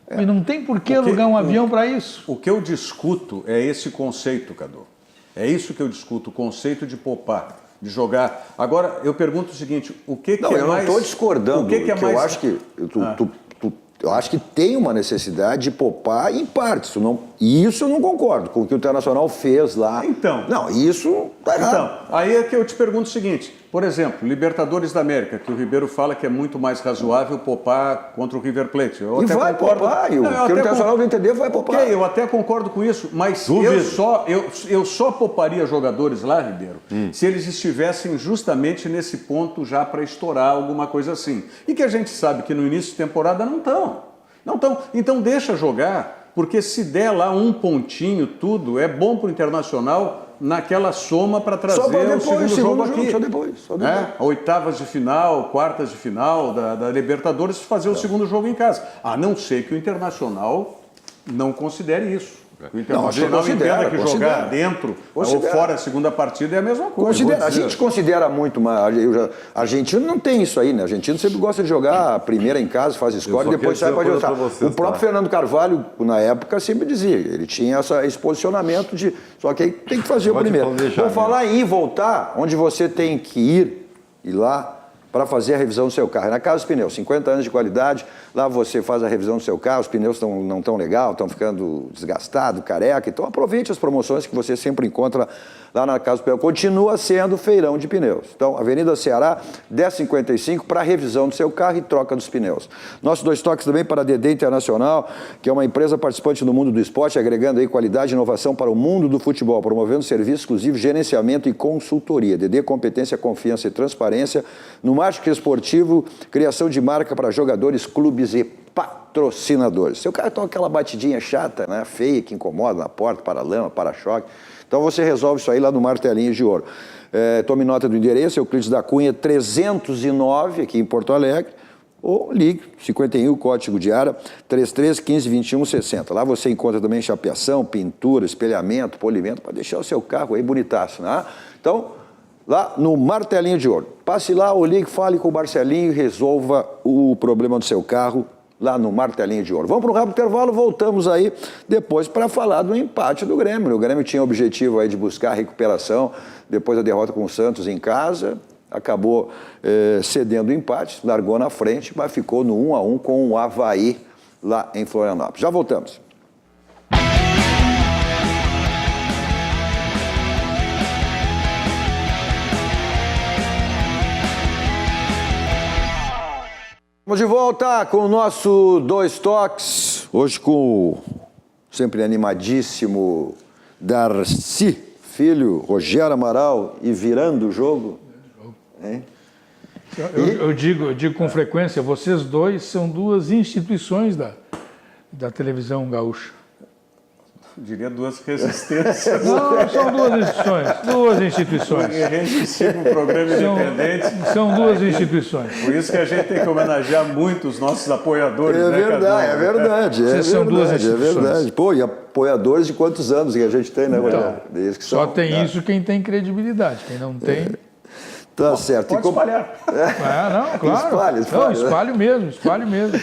Speaker 3: E não tem por que alugar um avião para isso.
Speaker 4: O que eu discuto é esse conceito, Cadu. É isso que eu discuto, o conceito de poupar, de jogar. Agora, eu pergunto o seguinte, o que é mais...
Speaker 2: Não, eu não estou discordando.
Speaker 4: O que é mais...
Speaker 2: Eu acho que... Eu acho que tem uma necessidade de poupar em partes. Isso eu não concordo com o que o Internacional fez lá.
Speaker 4: Então.
Speaker 2: Não, isso está errado.
Speaker 4: Então, aí é que eu te pergunto o seguinte, por exemplo, Libertadores da América, que o Ribeiro fala que é muito mais razoável poupar contra o River Plate. Eu
Speaker 2: E
Speaker 4: até
Speaker 2: vai
Speaker 4: concordo.
Speaker 2: poupar, o Internacional vai entender, vai poupar.
Speaker 4: Ok, eu até concordo com isso, mas eu só pouparia jogadores lá, Ribeiro, se eles estivessem justamente nesse ponto já para estourar alguma coisa assim. E que a gente sabe que no início de temporada não estão. Não estão. Então deixa jogar, porque se der lá um pontinho, tudo, é bom para o Internacional naquela soma para trazer o segundo jogo aqui.
Speaker 2: Só depois.
Speaker 4: Oitavas de final, quartas de final da Libertadores, fazer o segundo jogo em casa. A não ser que o Internacional não considere isso. O Internacional entenda que jogar dentro ou fora a segunda partida é a mesma coisa.
Speaker 2: A gente considera muito, mas argentino não tem isso aí, né? Argentino sempre gosta de jogar a primeira em casa, faz score e depois sai para jogar. O próprio Fernando Carvalho, na época, sempre dizia, ele tinha esse posicionamento de... Só que aí tem que fazer o primeiro. Vou falar em ir e voltar, onde você tem que ir lá para fazer a revisão do seu carro. Na Casa dos Pneus, 50 anos de qualidade, lá você faz a revisão do seu carro, os pneus não estão legal, estão ficando desgastados, careca, então aproveite as promoções que você sempre encontra lá na Casa dos Pneus. Continua sendo feirão de pneus. Então, Avenida Ceará, 1055, para revisão do seu carro e troca dos pneus. Nossos 2 toques também para a DD Internacional, que é uma empresa participante do mundo do esporte, agregando aí qualidade e inovação para o mundo do futebol, promovendo serviço exclusivo, gerenciamento e consultoria. DD, competência, confiança e transparência no marketing esportivo, criação de marca para jogadores, clubes e patrocinadores. Seu carro toca aquela batidinha chata, né, feia, que incomoda na porta, para-lama, para-choque. Então você resolve isso aí lá no Martelinho de Ouro. Tome nota do endereço, Euclides da Cunha 309, aqui em Porto Alegre, ou ligue, 51, código de área, 33 15 21 60. Lá você encontra também chapeação, pintura, espelhamento, polimento, para deixar o seu carro aí bonitaço, né? Então, lá no Martelinho de Ouro. Passe lá, ou ligue, fale com o Marcelinho e resolva o problema do seu carro lá no Martelinho de Ouro. Vamos para um rápido intervalo, voltamos aí depois para falar do empate do Grêmio. O Grêmio tinha o objetivo aí de buscar a recuperação depois da derrota com o Santos em casa, acabou cedendo o empate, largou na frente, mas ficou no 1-1 com o Avaí lá em Florianópolis. Já voltamos. Vamos de volta com o nosso 2 toques, hoje com o sempre animadíssimo Darcy, filho, Rogério Amaral, e virando o jogo. Hein?
Speaker 3: Eu digo com frequência, vocês dois são 2 instituições da televisão gaúcha.
Speaker 4: Eu diria 2 resistências.
Speaker 3: Não, são 2 instituições.
Speaker 4: A gente siga um programa independente.
Speaker 3: São 2 instituições.
Speaker 4: Por isso que a gente tem que homenagear muito os nossos apoiadores.
Speaker 2: É verdade.
Speaker 3: Vocês são 2 instituições.
Speaker 2: É verdade. Pô, e apoiadores de quantos anos que a gente tem, né, Rogério?
Speaker 3: Só tem isso quem tem credibilidade. Quem não tem...
Speaker 2: Tá certo.
Speaker 4: Pode espalhar.
Speaker 3: Não, claro.
Speaker 2: Espalha.
Speaker 3: Não, espalhe mesmo.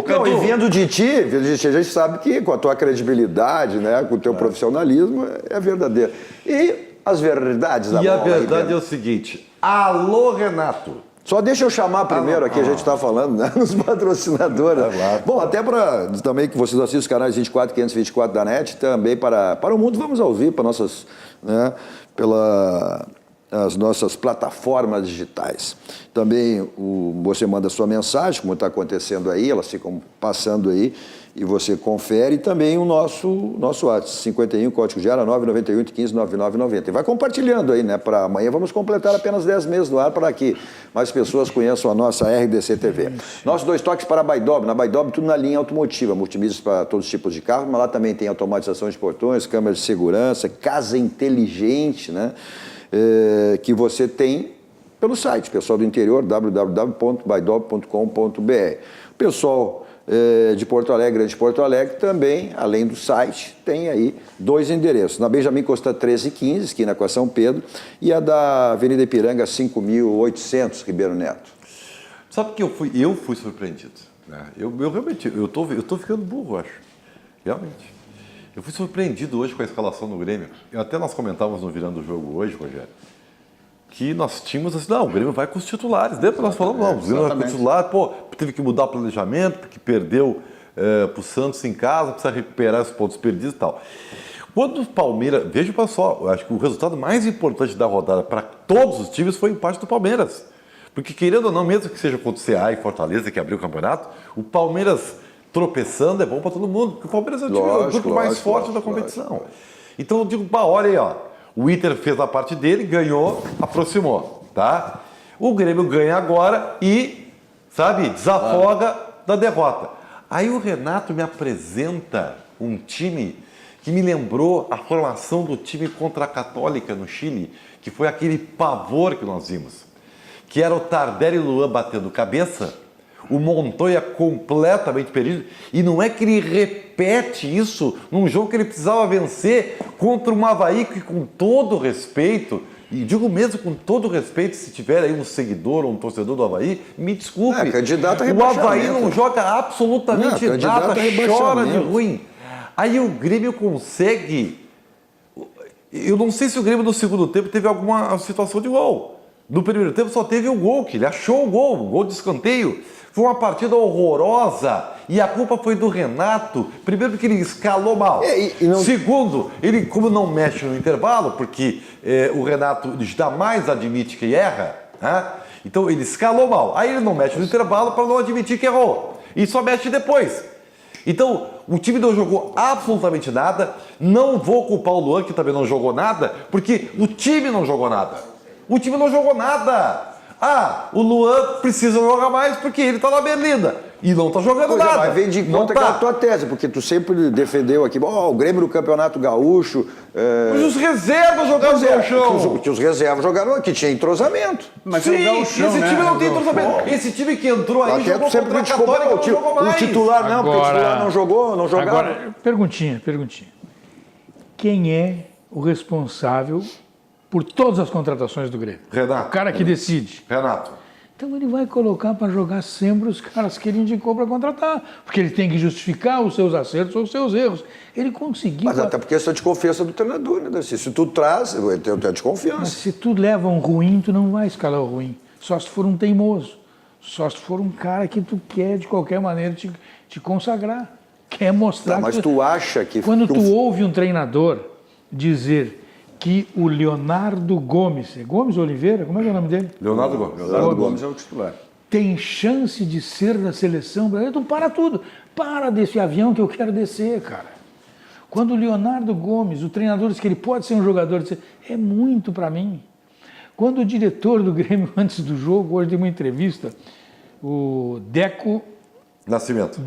Speaker 2: Não, e vindo de ti, a gente sabe que com a tua credibilidade, né, com o teu profissionalismo, é verdadeiro. E as verdades da bola.
Speaker 5: E a verdade é o seguinte, alô, Renato.
Speaker 2: Só deixa eu chamar primeiro aqui, a gente está falando, né, nos patrocinadores.
Speaker 5: Claro.
Speaker 2: Bom, até para também que vocês assistam os canais 24, 524 da NET, também para o mundo, vamos ouvir para nossas, né, as nossas plataformas digitais. Também você manda sua mensagem, como está acontecendo aí, elas ficam passando aí e você confere. E também o nosso WhatsApp, 51, código de área 998 15 9990. E vai compartilhando aí, né? Para amanhã vamos completar apenas 10 meses no ar para que mais pessoas conheçam a nossa RDC TV. Nossos 2 toques para a Baidob. Na Baidob, tudo na linha automotiva, multimídias para todos os tipos de carro, mas lá também tem automatização de portões, câmeras de segurança, casa inteligente, né? Que você tem pelo site, pessoal do interior, www.baidob.com.br. Pessoal de Porto Alegre, Grande Porto Alegre, também, além do site, tem aí 2 endereços. Na Benjamin Costa 1315, esquina com a São Pedro, e a da Avenida Ipiranga 5.800, Ribeiro Neto.
Speaker 5: Sabe que eu fui surpreendido, né? Eu realmente, eu tô ficando burro, acho. Realmente. Eu fui surpreendido hoje com a escalação do Grêmio. Até nós comentávamos no Virando o Jogo hoje, Rogério, que nós tínhamos assim, não, o Grêmio vai com os titulares. Depois nós falamos, não, o Grêmio vai com os titulares, pô, teve que mudar o planejamento, porque perdeu para o Santos em casa, precisa recuperar os pontos perdidos e tal. Quando o Palmeiras, veja só, eu acho que o resultado mais importante da rodada para todos os times foi o empate do Palmeiras. Porque, querendo ou não, mesmo que seja contra o CA e Fortaleza, que abriu o campeonato, o Palmeiras tropeçando é bom para todo mundo, porque o Palmeiras é o grupo mais forte da competição. Então eu digo, olha aí, ó, o Inter fez a parte dele, ganhou, aproximou, tá? O Grêmio ganha agora e, sabe, desafoga da derrota. Aí o Renato me apresenta um time que me lembrou a formação do time contra a Católica no Chile, que foi aquele pavor que nós vimos. Que era o Tardelli e Luan batendo cabeça, o Montoya completamente perdido, e não é que ele repete isso num jogo que ele precisava vencer contra um Avaí que, com todo respeito, e digo mesmo com todo respeito, se tiver aí um seguidor ou um torcedor do Avaí, me desculpe,
Speaker 2: candidato a
Speaker 5: o Avaí não joga absolutamente nada, chora de ruim. Aí o Grêmio consegue, eu não sei se o Grêmio no segundo tempo teve alguma situação de gol. No primeiro tempo só teve o gol, que ele achou o gol de escanteio. Foi uma partida horrorosa e a culpa foi do Renato. Primeiro porque ele escalou mal. Segundo, ele como não mexe no intervalo, porque o Renato jamais admite que erra, né? Então ele escalou mal. Aí ele não mexe no intervalo para não admitir que errou. E só mexe depois. Então, o time não jogou absolutamente nada. Não vou culpar o Luan, que também não jogou nada, porque o time não jogou nada. O time não jogou nada. Ah, o Luan precisa jogar mais porque ele tá na Berlinda. E não tá jogando nada.
Speaker 2: Mas vem de conta que é a tua tese, porque tu sempre defendeu aqui, o Grêmio no Campeonato Gaúcho...
Speaker 5: Mas os reservas jogaram no Gauchão.
Speaker 2: Que os reservas jogaram aqui, tinha entrosamento.
Speaker 4: Mas
Speaker 5: sim, esse time não tem entrosamento. Esse time que entrou aí
Speaker 2: até
Speaker 5: jogou
Speaker 2: sempre
Speaker 5: contra a Católica, não jogou mais.
Speaker 2: O titular não, porque o titular não jogou, não jogava.
Speaker 3: Agora, perguntinha. Quem é o responsável por todas as contratações do Grêmio?
Speaker 5: Renato.
Speaker 3: O cara que decide.
Speaker 5: Renato.
Speaker 3: Então ele vai colocar para jogar sempre os caras que ele indicou para contratar, porque ele tem que justificar os seus acertos ou os seus erros. Ele conseguiu...
Speaker 2: Mas até porque essa desconfiança do treinador, né? Se tu traz, eu tenho desconfiança.
Speaker 3: Mas se tu leva um ruim, tu não vai escalar o ruim. Só se tu for um teimoso. Só se tu for um cara que tu quer, de qualquer maneira, te consagrar. Quer mostrar...
Speaker 2: Não, mas tu acha que...
Speaker 3: Quando tu ouve um treinador dizer que o Leonardo Gomes, é Gomes Oliveira? Como é que é o nome dele?
Speaker 5: Leonardo Gomes.
Speaker 4: Leonardo Gomes é o titular.
Speaker 3: Tem chance de ser da seleção brasileira? Então para tudo. Para desse avião que eu quero descer, cara. Quando o Leonardo Gomes, o treinador diz que ele pode ser um jogador, é muito para mim. Quando o diretor do Grêmio, antes do jogo, hoje tem uma entrevista, o Deco Nascimento,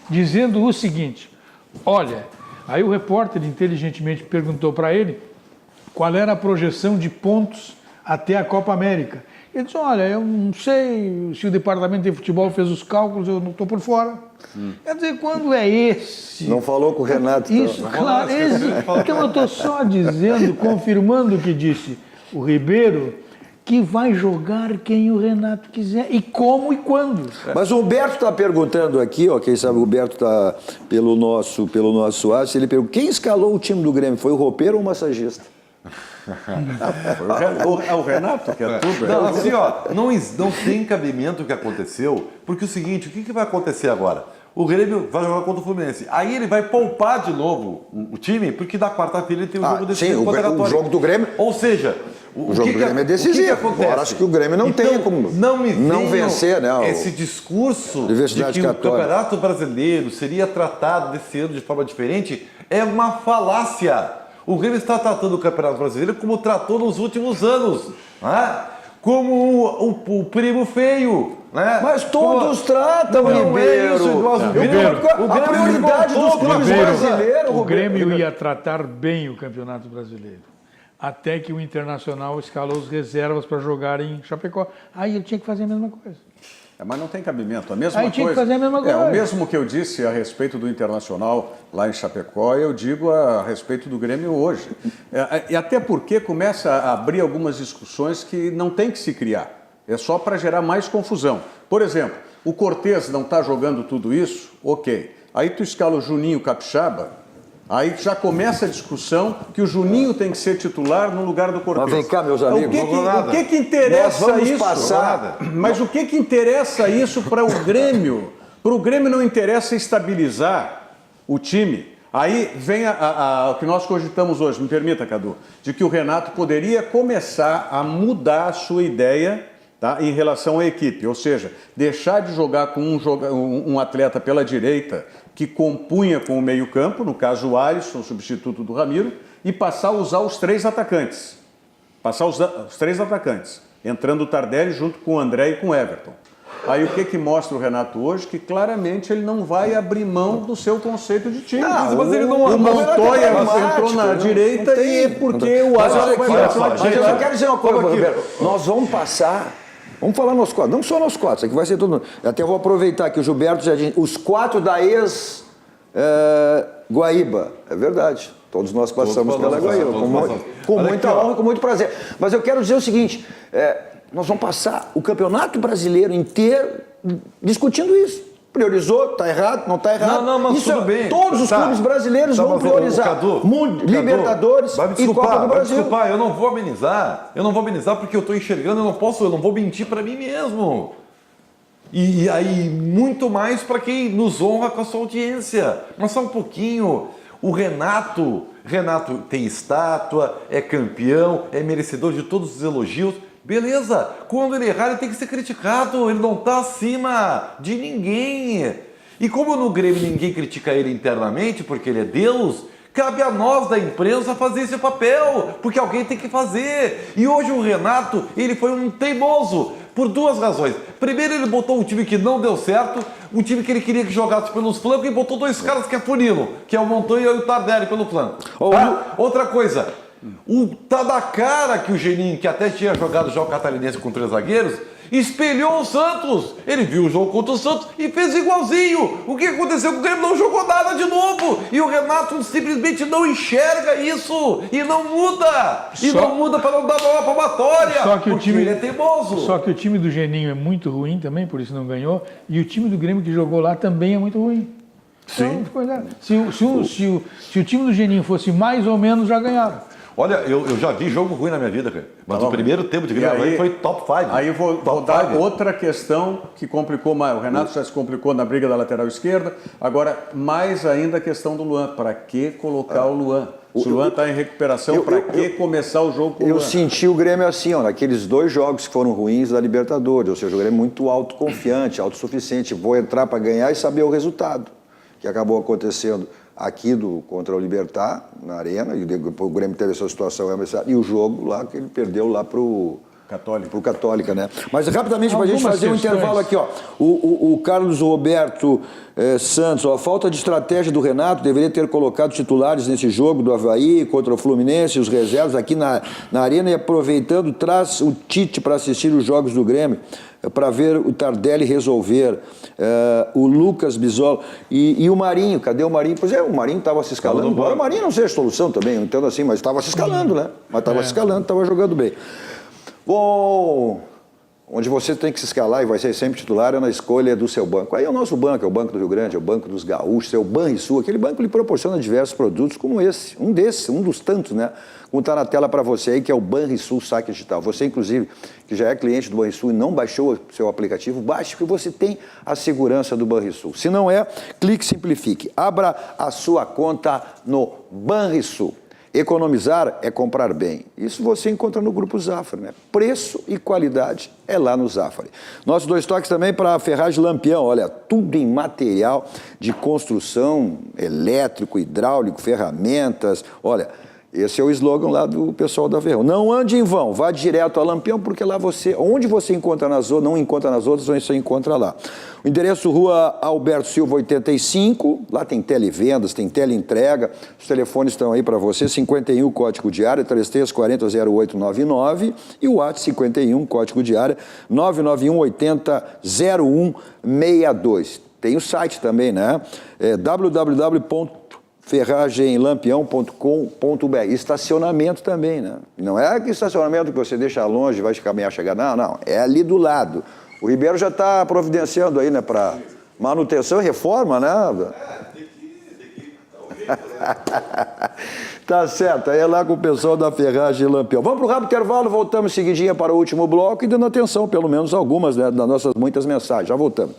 Speaker 3: dizendo o seguinte, olha... Aí o repórter inteligentemente perguntou para ele qual era a projeção de pontos até a Copa América. Ele disse, olha, eu não sei se o departamento de futebol fez os cálculos, eu não estou por fora. Quer dizer, quando é esse...
Speaker 2: Não falou com o Renato.
Speaker 3: Isso, então. Claro. Então eu estou só dizendo, confirmando o que disse o Ribeiro, que vai jogar quem o Renato quiser, e como e quando.
Speaker 2: Mas o Humberto está perguntando aqui, ó, quem sabe o Humberto está pelo nosso WhatsApp, ele pergunta, quem escalou o time do Grêmio, foi o roupeiro ou o massagista?
Speaker 4: É o Renato, que é tudo.
Speaker 5: Não, assim, ó, não tem cabimento o que aconteceu, porque é o seguinte, o que vai acontecer agora? O Grêmio vai jogar contra o Fluminense. Aí ele vai poupar de novo o time, porque na quarta-feira ele tem o jogo decisivo contra a Católica.
Speaker 2: O jogo do Grêmio...
Speaker 5: Ou seja...
Speaker 2: O jogo do Grêmio é decisivo.
Speaker 5: Agora
Speaker 2: acho que o Grêmio não tem como não vencer, né?
Speaker 5: Esse discurso de que o Campeonato Brasileiro seria tratado desse ano de forma diferente é uma falácia. O Grêmio está tratando o Campeonato Brasileiro como tratou nos últimos anos, né? Como o primo feio. Né?
Speaker 2: Mas todos tratam, Ribeiro. A prioridade dos clubes brasileiros.
Speaker 3: O Grêmio ia tratar bem o Campeonato Brasileiro. Até que o Internacional escalou as reservas para jogar em Chapecó. Aí ele tinha que fazer a mesma coisa.
Speaker 4: Mas não tem cabimento. A mesma
Speaker 3: Aí
Speaker 4: coisa.
Speaker 3: tinha que fazer a mesma coisa.
Speaker 4: O mesmo que eu disse a respeito do Internacional lá em Chapecó, eu digo a respeito do Grêmio hoje. E até porque começa a abrir algumas discussões que não tem que se criar. É só para gerar mais confusão. Por exemplo, o Cortez não está jogando tudo isso? Ok. Aí tu escala o Juninho Capixaba, aí já começa a discussão que o Juninho tem que ser titular no lugar do Cortez.
Speaker 2: Mas vem cá, meus amigos.
Speaker 4: O que interessa isso? Mas o que interessa isso para o Grêmio? Para o Grêmio não interessa estabilizar o time. Aí vem o que nós cogitamos hoje, me permita, Cadu, de que o Renato poderia começar a mudar a sua ideia, tá, em relação à equipe, ou seja, deixar de jogar com um atleta pela direita que compunha com o meio-campo, no caso o Alisson, substituto do Ramiro, e passar a usar os 3 atacantes. Entrando o Tardelli junto com o André e com o Everton. Aí o que mostra o Renato hoje? Que claramente ele não vai abrir mão do seu conceito de time.
Speaker 5: Mas ele não...
Speaker 4: O Montoya entrou na direita e porque o Alisson vai para a direita.
Speaker 2: Eu quero dizer uma coisa, Roberto. Nós vamos passar... Vamos falar nós 4, não só nós 4, isso aqui vai ser todo mundo. Até vou aproveitar que o Gilberto já disse, os 4 da ex-Guaíba, é verdade. Todos nós passamos pela Guaíba, com muita honra, com muito prazer. Mas eu quero dizer o seguinte, nós vamos passar o Campeonato Brasileiro inteiro discutindo isso. Priorizou, está errado, não está errado.
Speaker 5: Não, mas
Speaker 2: isso
Speaker 5: tudo bem.
Speaker 2: Todos os clubes brasileiros vão priorizar. Libertadores e Copa do Brasil.
Speaker 5: Desculpa, eu não vou amenizar. Eu não vou amenizar porque eu estou enxergando, eu não vou mentir para mim mesmo. E aí, muito mais para quem nos honra com a sua audiência. Mas só um pouquinho. O Renato tem estátua, é campeão, é merecedor de todos os elogios. Beleza, quando ele errar ele tem que ser criticado, ele não está acima de ninguém. E como no Grêmio ninguém critica ele internamente, porque ele é Deus, cabe a nós da imprensa fazer esse papel, porque alguém tem que fazer. E hoje o Renato, ele foi um teimoso, por 2 razões. Primeiro, ele botou um time que não deu certo, um time que ele queria que jogasse pelos flancos, e botou 2 caras que é funilo, que é o Montoya e o Tardelli pelo flanco. Tá? Outra coisa... Tá da cara que o Geninho, que até tinha jogado já o Catarinense com 3 zagueiros, espelhou o Santos. Ele viu o jogo contra o Santos e fez igualzinho. O que aconteceu com o Grêmio? Não jogou nada de novo. E o Renato simplesmente não enxerga isso. E não muda. Não muda para não dar uma palmatória. Porque ele é teimoso.
Speaker 3: Só que o time do Geninho é muito ruim também, por isso não ganhou. E o time do Grêmio que jogou lá também é muito ruim. Sim. Então, se o time do Geninho fosse mais ou menos, já ganhava.
Speaker 5: Olha, eu já vi jogo ruim na minha vida, cara. Mas o primeiro tempo de Grêmio foi top 5.
Speaker 4: Aí vou dar outra questão que complicou mais. O Renato já se complicou na briga da lateral esquerda. Agora, mais ainda a questão do Luan. Para que colocar o Luan? Se o Luan está em recuperação, para que começar o jogo com o Luan?
Speaker 2: Eu senti o Grêmio assim, naqueles 2 jogos que foram ruins da Libertadores. Ou seja, o Grêmio muito autoconfiante, autossuficiente. Vou entrar para ganhar e saber o resultado. Que acabou acontecendo aqui contra o Libertad, na Arena, e depois o Grêmio teve essa situação, e o jogo lá que ele perdeu lá pro Católica, né? Mas rapidamente, para a gente fazer um intervalo aqui, o Carlos Roberto Santos, a falta de estratégia do Renato, deveria ter colocado titulares nesse jogo do Avaí contra o Fluminense, os reservas aqui na Arena, e aproveitando, traz o Tite para assistir os jogos do Grêmio, para ver o Tardelli resolver, o Lucas Bisol e o Marinho. Cadê o Marinho? Pois o Marinho estava se escalando, embora o Marinho não seja solução também, eu entendo assim, mas estava se escalando, né? Mas estava se escalando, estava jogando bem. Bom, onde você tem que se escalar e vai ser sempre titular é na escolha do seu banco. Aí é o nosso banco, é o Banco do Rio Grande, é o Banco dos Gaúchos, é o Banrisul. Aquele banco lhe proporciona diversos produtos como esse, um dos tantos, né? Como está na tela para você aí, que é o Banrisul Saque Digital. Você, inclusive, que já é cliente do Banrisul e não baixou o seu aplicativo, baixe, porque você tem a segurança do Banrisul. Se não é, clique e simplifique. Abra a sua conta no Banrisul. Economizar é comprar bem. Isso você encontra no Grupo Zafari, né? Preço e qualidade é lá no Zafari. Nossos 2 toques também para a Ferragem Lampião. Olha, tudo em material de construção, elétrico, hidráulico, ferramentas. Olha, Esse é o slogan lá do pessoal da Verrão. Não ande em vão, vá direto a Lampião, porque lá onde você encontra nas outras, não encontra nas outras, você encontra lá. O endereço, Rua Alberto Silva, 85, lá tem televendas, tem teleentrega, os telefones estão aí para você, 51, código de área, 3340-0899, e o WhatsApp 51, código de área, 991-80-0162. Tem o site também, né? www.ferragemlampião.com.br. Estacionamento também, né? Não é aquele estacionamento que você deixa longe e vai caminhar chegar. Não. É ali do lado. O Ribeiro já está providenciando aí, né? Para manutenção e reforma, né? Tem que Tá certo. Aí é lá com o pessoal da Ferragem Lampião. Vamos para o rápido intervalo, voltamos seguidinha para o último bloco e dando atenção, pelo menos algumas, né, das nossas muitas mensagens. Já voltamos.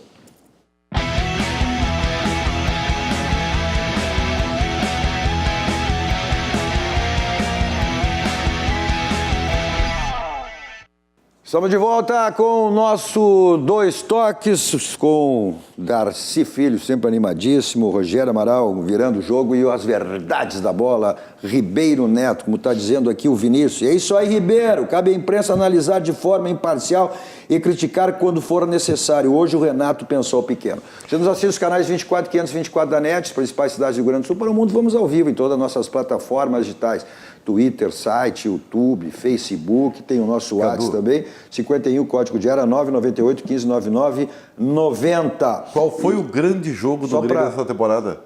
Speaker 2: Estamos de volta com o nosso Dois Toques, com Darcy Filho, sempre animadíssimo, Rogério Amaral virando o jogo e as verdades da bola, Ribeiro Neto, como está dizendo aqui o Vinícius. É isso aí, Ribeiro, cabe à imprensa analisar de forma imparcial e criticar quando for necessário. Hoje o Renato pensou pequeno. Você nos assiste os canais 24 524 da NET, as principais cidades do Rio Grande do Sul, para o mundo, vamos ao vivo em todas as nossas plataformas digitais. Twitter, site, YouTube, Facebook, tem o nosso WhatsApp também, 51, código de área 998 1599 90.
Speaker 5: Qual foi o grande jogo do Grêmio dessa temporada?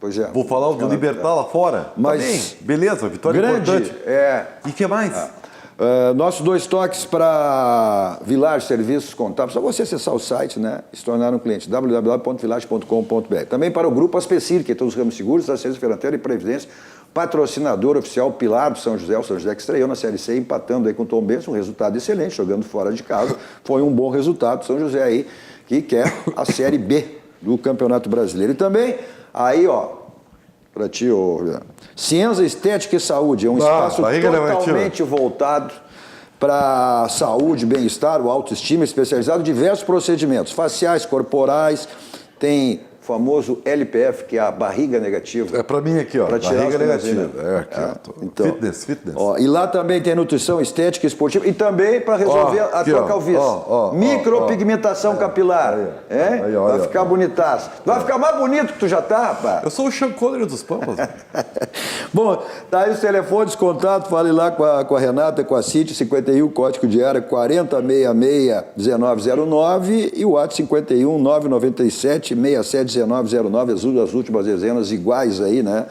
Speaker 2: Pois é.
Speaker 5: Vou falar do Libertar lá fora.
Speaker 2: Mas
Speaker 5: também. Beleza, vitória
Speaker 2: grande,
Speaker 5: importante. E o que mais?
Speaker 2: Nossos Dois Toques para Village Serviços Contábeis. Só você acessar o site, né? E se tornar um cliente. www.village.com.br. Também para o Grupo Aspecir, que é todos os ramos seguros, assistência financeira e previdência. Patrocinador oficial Pilar do São José, o São José que estreou na Série C, empatando aí com o Tom Benson, um resultado excelente, jogando fora de casa. Foi um bom resultado, São José aí, que quer a Série B do Campeonato Brasileiro. E também, aí ó, para ti, Cienza Estética e Saúde, é um espaço totalmente voltado para saúde, bem-estar, autoestima, especializado em diversos procedimentos, faciais, corporais, tem o famoso LPF, que é a barriga negativa.
Speaker 5: É para mim aqui, ó, barriga negativa.
Speaker 2: Então,
Speaker 5: fitness.
Speaker 2: Ó, e lá também tem nutrição estética esportiva e também para resolver a tua calvície. Micropigmentação capilar. Vai ficar bonitaço. Vai ficar mais bonito que tu já tá, rapaz.
Speaker 5: Eu sou o Sean Connery dos Pampas.
Speaker 2: Bom, tá aí os telefones, contato, fale lá com a Renata, com a City, 51, código de área 4066-1909 e o WhatsApp 51 997 67 1909, as últimas dezenas iguais aí, né?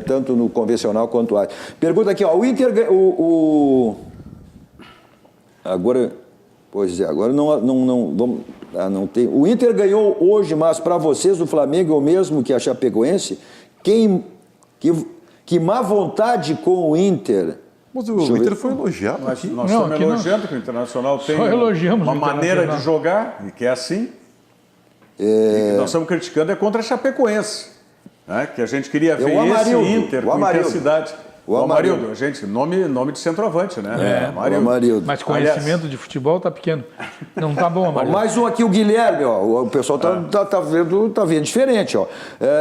Speaker 2: Tanto no convencional quanto o Pergunta aqui, ó, o Inter... Agora... Pois é, agora não tem... O Inter ganhou hoje, mas para vocês, o Flamengo é o mesmo que a Chapecoense? Que má vontade com o Inter...
Speaker 5: Mas o Inter foi elogiado.
Speaker 4: Nós estamos elogiando que o Internacional tem uma maneira de jogar, e que é assim... E que nós estamos criticando é contra a Chapecoense, né? Que a gente queria ver esse Inter com intensidade. O Amarildo, gente, nome de centroavante, né?
Speaker 2: O Amarildo.
Speaker 3: Mas conhecimento de futebol está pequeno. Não está bom, Amarildo.
Speaker 2: Mais um aqui, o Guilherme, ó. O pessoal tá vendo diferente, ó.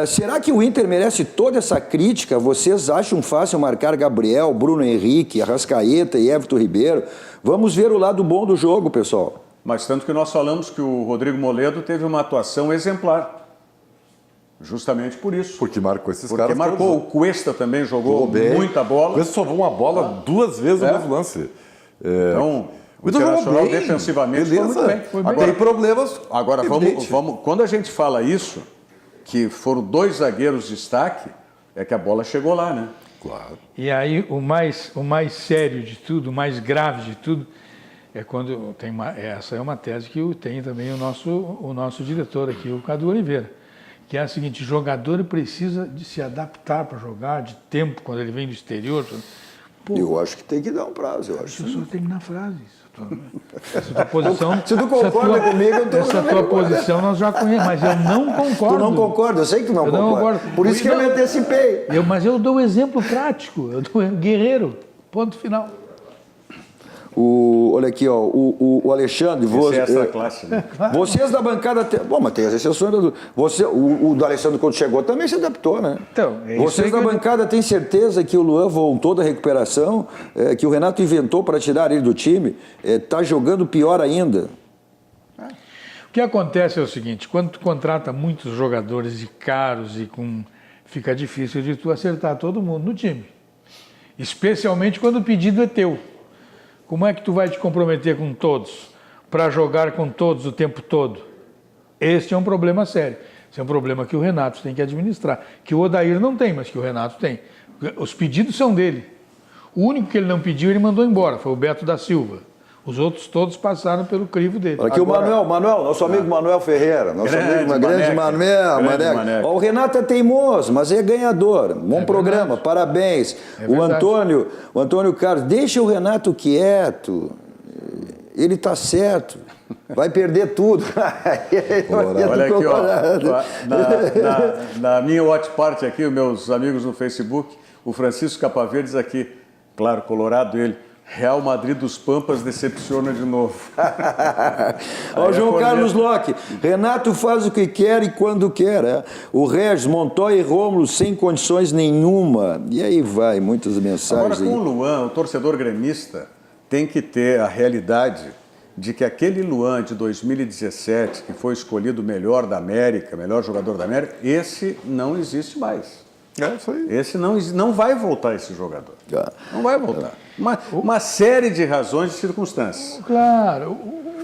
Speaker 2: Será que o Inter merece toda essa crítica? Vocês acham fácil marcar Gabriel, Bruno Henrique, Arrascaeta e Everton Ribeiro? Vamos ver o lado bom do jogo, pessoal.
Speaker 4: Mas tanto que nós falamos que o Rodrigo Moledo teve uma atuação exemplar. Justamente por isso.
Speaker 5: Porque marcou esses
Speaker 4: caras. Porque marcou. O Cuesta também jogou muita bola.
Speaker 5: O Cuesta salvou uma bola 2 vezes no mesmo lance.
Speaker 4: Então, o Internacional defensivamente foi muito bem.
Speaker 5: Agora, tem problemas.
Speaker 4: Agora, vamos, quando a gente fala isso, que foram 2 zagueiros de destaque, é que a bola chegou lá, né?
Speaker 5: Claro.
Speaker 3: E aí, o mais sério de tudo, o mais grave de tudo, é quando tem essa é uma tese que tem também o nosso diretor aqui, o Cadu Oliveira, que é a seguinte: jogador precisa de se adaptar para jogar, de tempo, quando ele vem do exterior.
Speaker 2: Pô, eu acho que tem que dar um prazo, eu acho.
Speaker 3: Deixa eu só terminar a frase. Essa tua posição...
Speaker 2: Se tu concorda comigo, eu tô...
Speaker 3: Essa tua posição nós já conhecemos, mas eu não concordo.
Speaker 2: Tu não concorda, eu sei que tu não concorda. Por isso que eu me antecipei.
Speaker 3: Mas eu dou um exemplo prático, eu dou um guerreiro, ponto final.
Speaker 2: Olha aqui, ó, o Alexandre...
Speaker 4: Esse é essa classe, né?
Speaker 2: Vocês da bancada... Bom, mas tem as exceções. O do Alessandro, quando chegou, também se adaptou, né?
Speaker 3: Então,
Speaker 2: Vocês da bancada têm certeza que o Luan voltou da recuperação, que o Renato inventou para tirar ele do time? Está jogando pior ainda.
Speaker 3: O que acontece é o seguinte, quando tu contrata muitos jogadores caros fica difícil de tu acertar todo mundo no time. Especialmente quando o pedido é teu. Como é que tu vai te comprometer com todos, para jogar com todos o tempo todo? Este é um problema sério. Esse é um problema que o Renato tem que administrar. Que o Odair não tem, mas que o Renato tem. Os pedidos são dele. O único que ele não pediu, ele mandou embora, foi o Beto da Silva. Os outros todos passaram pelo crivo dele.
Speaker 2: Aqui agora, o Manuel, nosso amigo Manuel Ferreira, nosso amigo grande Manuel. O Renato é teimoso, mas é ganhador. Bom programa, parabéns. O Antônio Carlos, deixa o Renato quieto. Ele está certo. Vai perder tudo.
Speaker 4: Olha aqui, ó. Na minha watch party aqui, os meus amigos no Facebook, o Francisco Capaverdes aqui, claro, colorado ele. Real Madrid dos Pampas decepciona de novo.
Speaker 2: Ó, João Carlos Locke, Renato faz o que quer e quando quer. O Regis, Montoya e Rômulo sem condições nenhuma. E aí vai, muitas mensagens.
Speaker 4: Agora, com o Luan, o torcedor gremista tem que ter a realidade de que aquele Luan de 2017, que foi escolhido o melhor da América, melhor jogador da América, esse não existe mais.
Speaker 5: É isso aí.
Speaker 4: Esse não vai voltar, esse jogador. Não vai voltar. Uma série de razões e circunstâncias.
Speaker 3: Claro,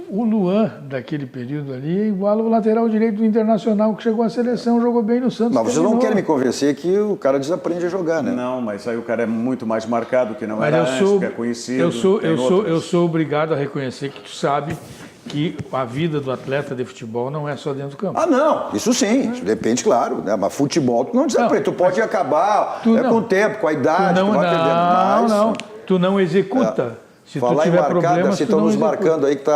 Speaker 3: o Luan, daquele período ali, é igual ao lateral direito do Internacional, que chegou à seleção, jogou bem no Santos.
Speaker 2: Mas vocês não querem me convencer que o cara desaprende a jogar, né?
Speaker 4: Não, mas aí o cara é muito mais marcado, que não era antes, que é conhecido.
Speaker 3: Eu sou obrigado a reconhecer que tu sabe que a vida do atleta de futebol não é só dentro do campo.
Speaker 2: Ah, não, isso sim, isso depende, claro, né? Mas futebol tu não desaprende, tu pode acabar com o tempo, com a idade, tu vai perdendo mais.
Speaker 3: Tu não executa. Se
Speaker 2: falar
Speaker 3: tu tiver
Speaker 2: em marcada,
Speaker 3: problemas,
Speaker 2: assim, estão nos marcando aí que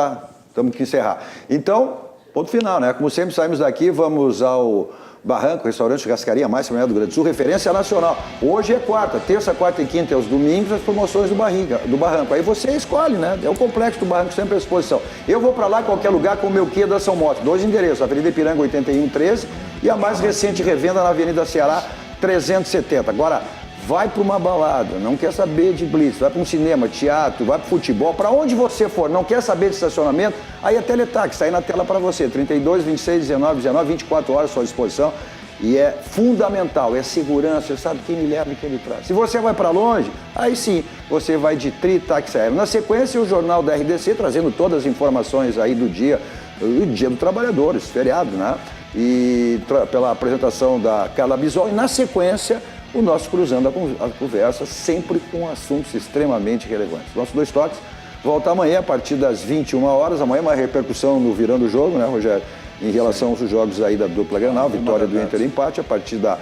Speaker 2: temos que encerrar. Então, ponto final, né? Como sempre, saímos daqui, vamos ao Barranco, restaurante Churrascaria Mais Seminole do Rio Grande do Sul, referência nacional. Hoje é quarta, terça, quarta e quinta é os domingos, as promoções do Barranco. Aí você escolhe, né? É o complexo do Barranco sempre à disposição. Eu vou para lá, qualquer lugar, com o meu Kia da São Motos. 2 endereços, Avenida Ipiranga 8113 e a mais recente revenda na Avenida Ceará 370. Agora, vai para uma balada, não quer saber de blitz, vai para um cinema, teatro, vai para futebol, para onde você for, não quer saber de estacionamento, aí a Teletax está aí na tela para você, 32, 26, 19, 19, 24 horas à sua disposição. E é fundamental, é segurança, você sabe quem me leva e quem me traz. Se você vai para longe, aí sim, você vai de Tritax Aéreo. Na sequência, o Jornal da RDC, trazendo todas as informações aí do dia, o Dia do Trabalhador, esse feriado, né? E pela apresentação da Carla Bisol, e na sequência, o nosso Cruzando a Conversa, sempre com assuntos extremamente relevantes. Nossos 2 toques volta amanhã, a partir das 21 horas. Amanhã uma repercussão no Virando o Jogo, né, Rogério? Em relação aos jogos aí da dupla Grenal, vitória do Inter e empate, a partir da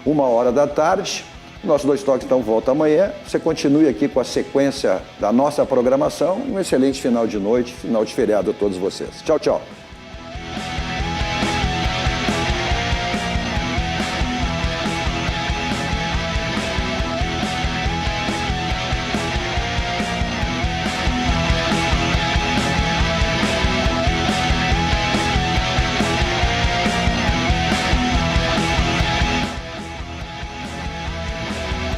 Speaker 2: 1h da tarde. Nossos 2 toques então volta amanhã. Você continue aqui com a sequência da nossa programação. Um excelente final de noite, final de feriado a todos vocês. Tchau, tchau.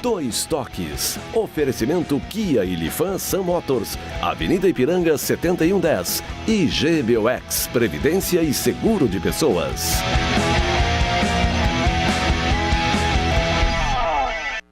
Speaker 1: Dois Toques. Oferecimento Kia e Lifan Sam Motors. Avenida Ipiranga 7110. E GBOX. Previdência e Seguro de Pessoas.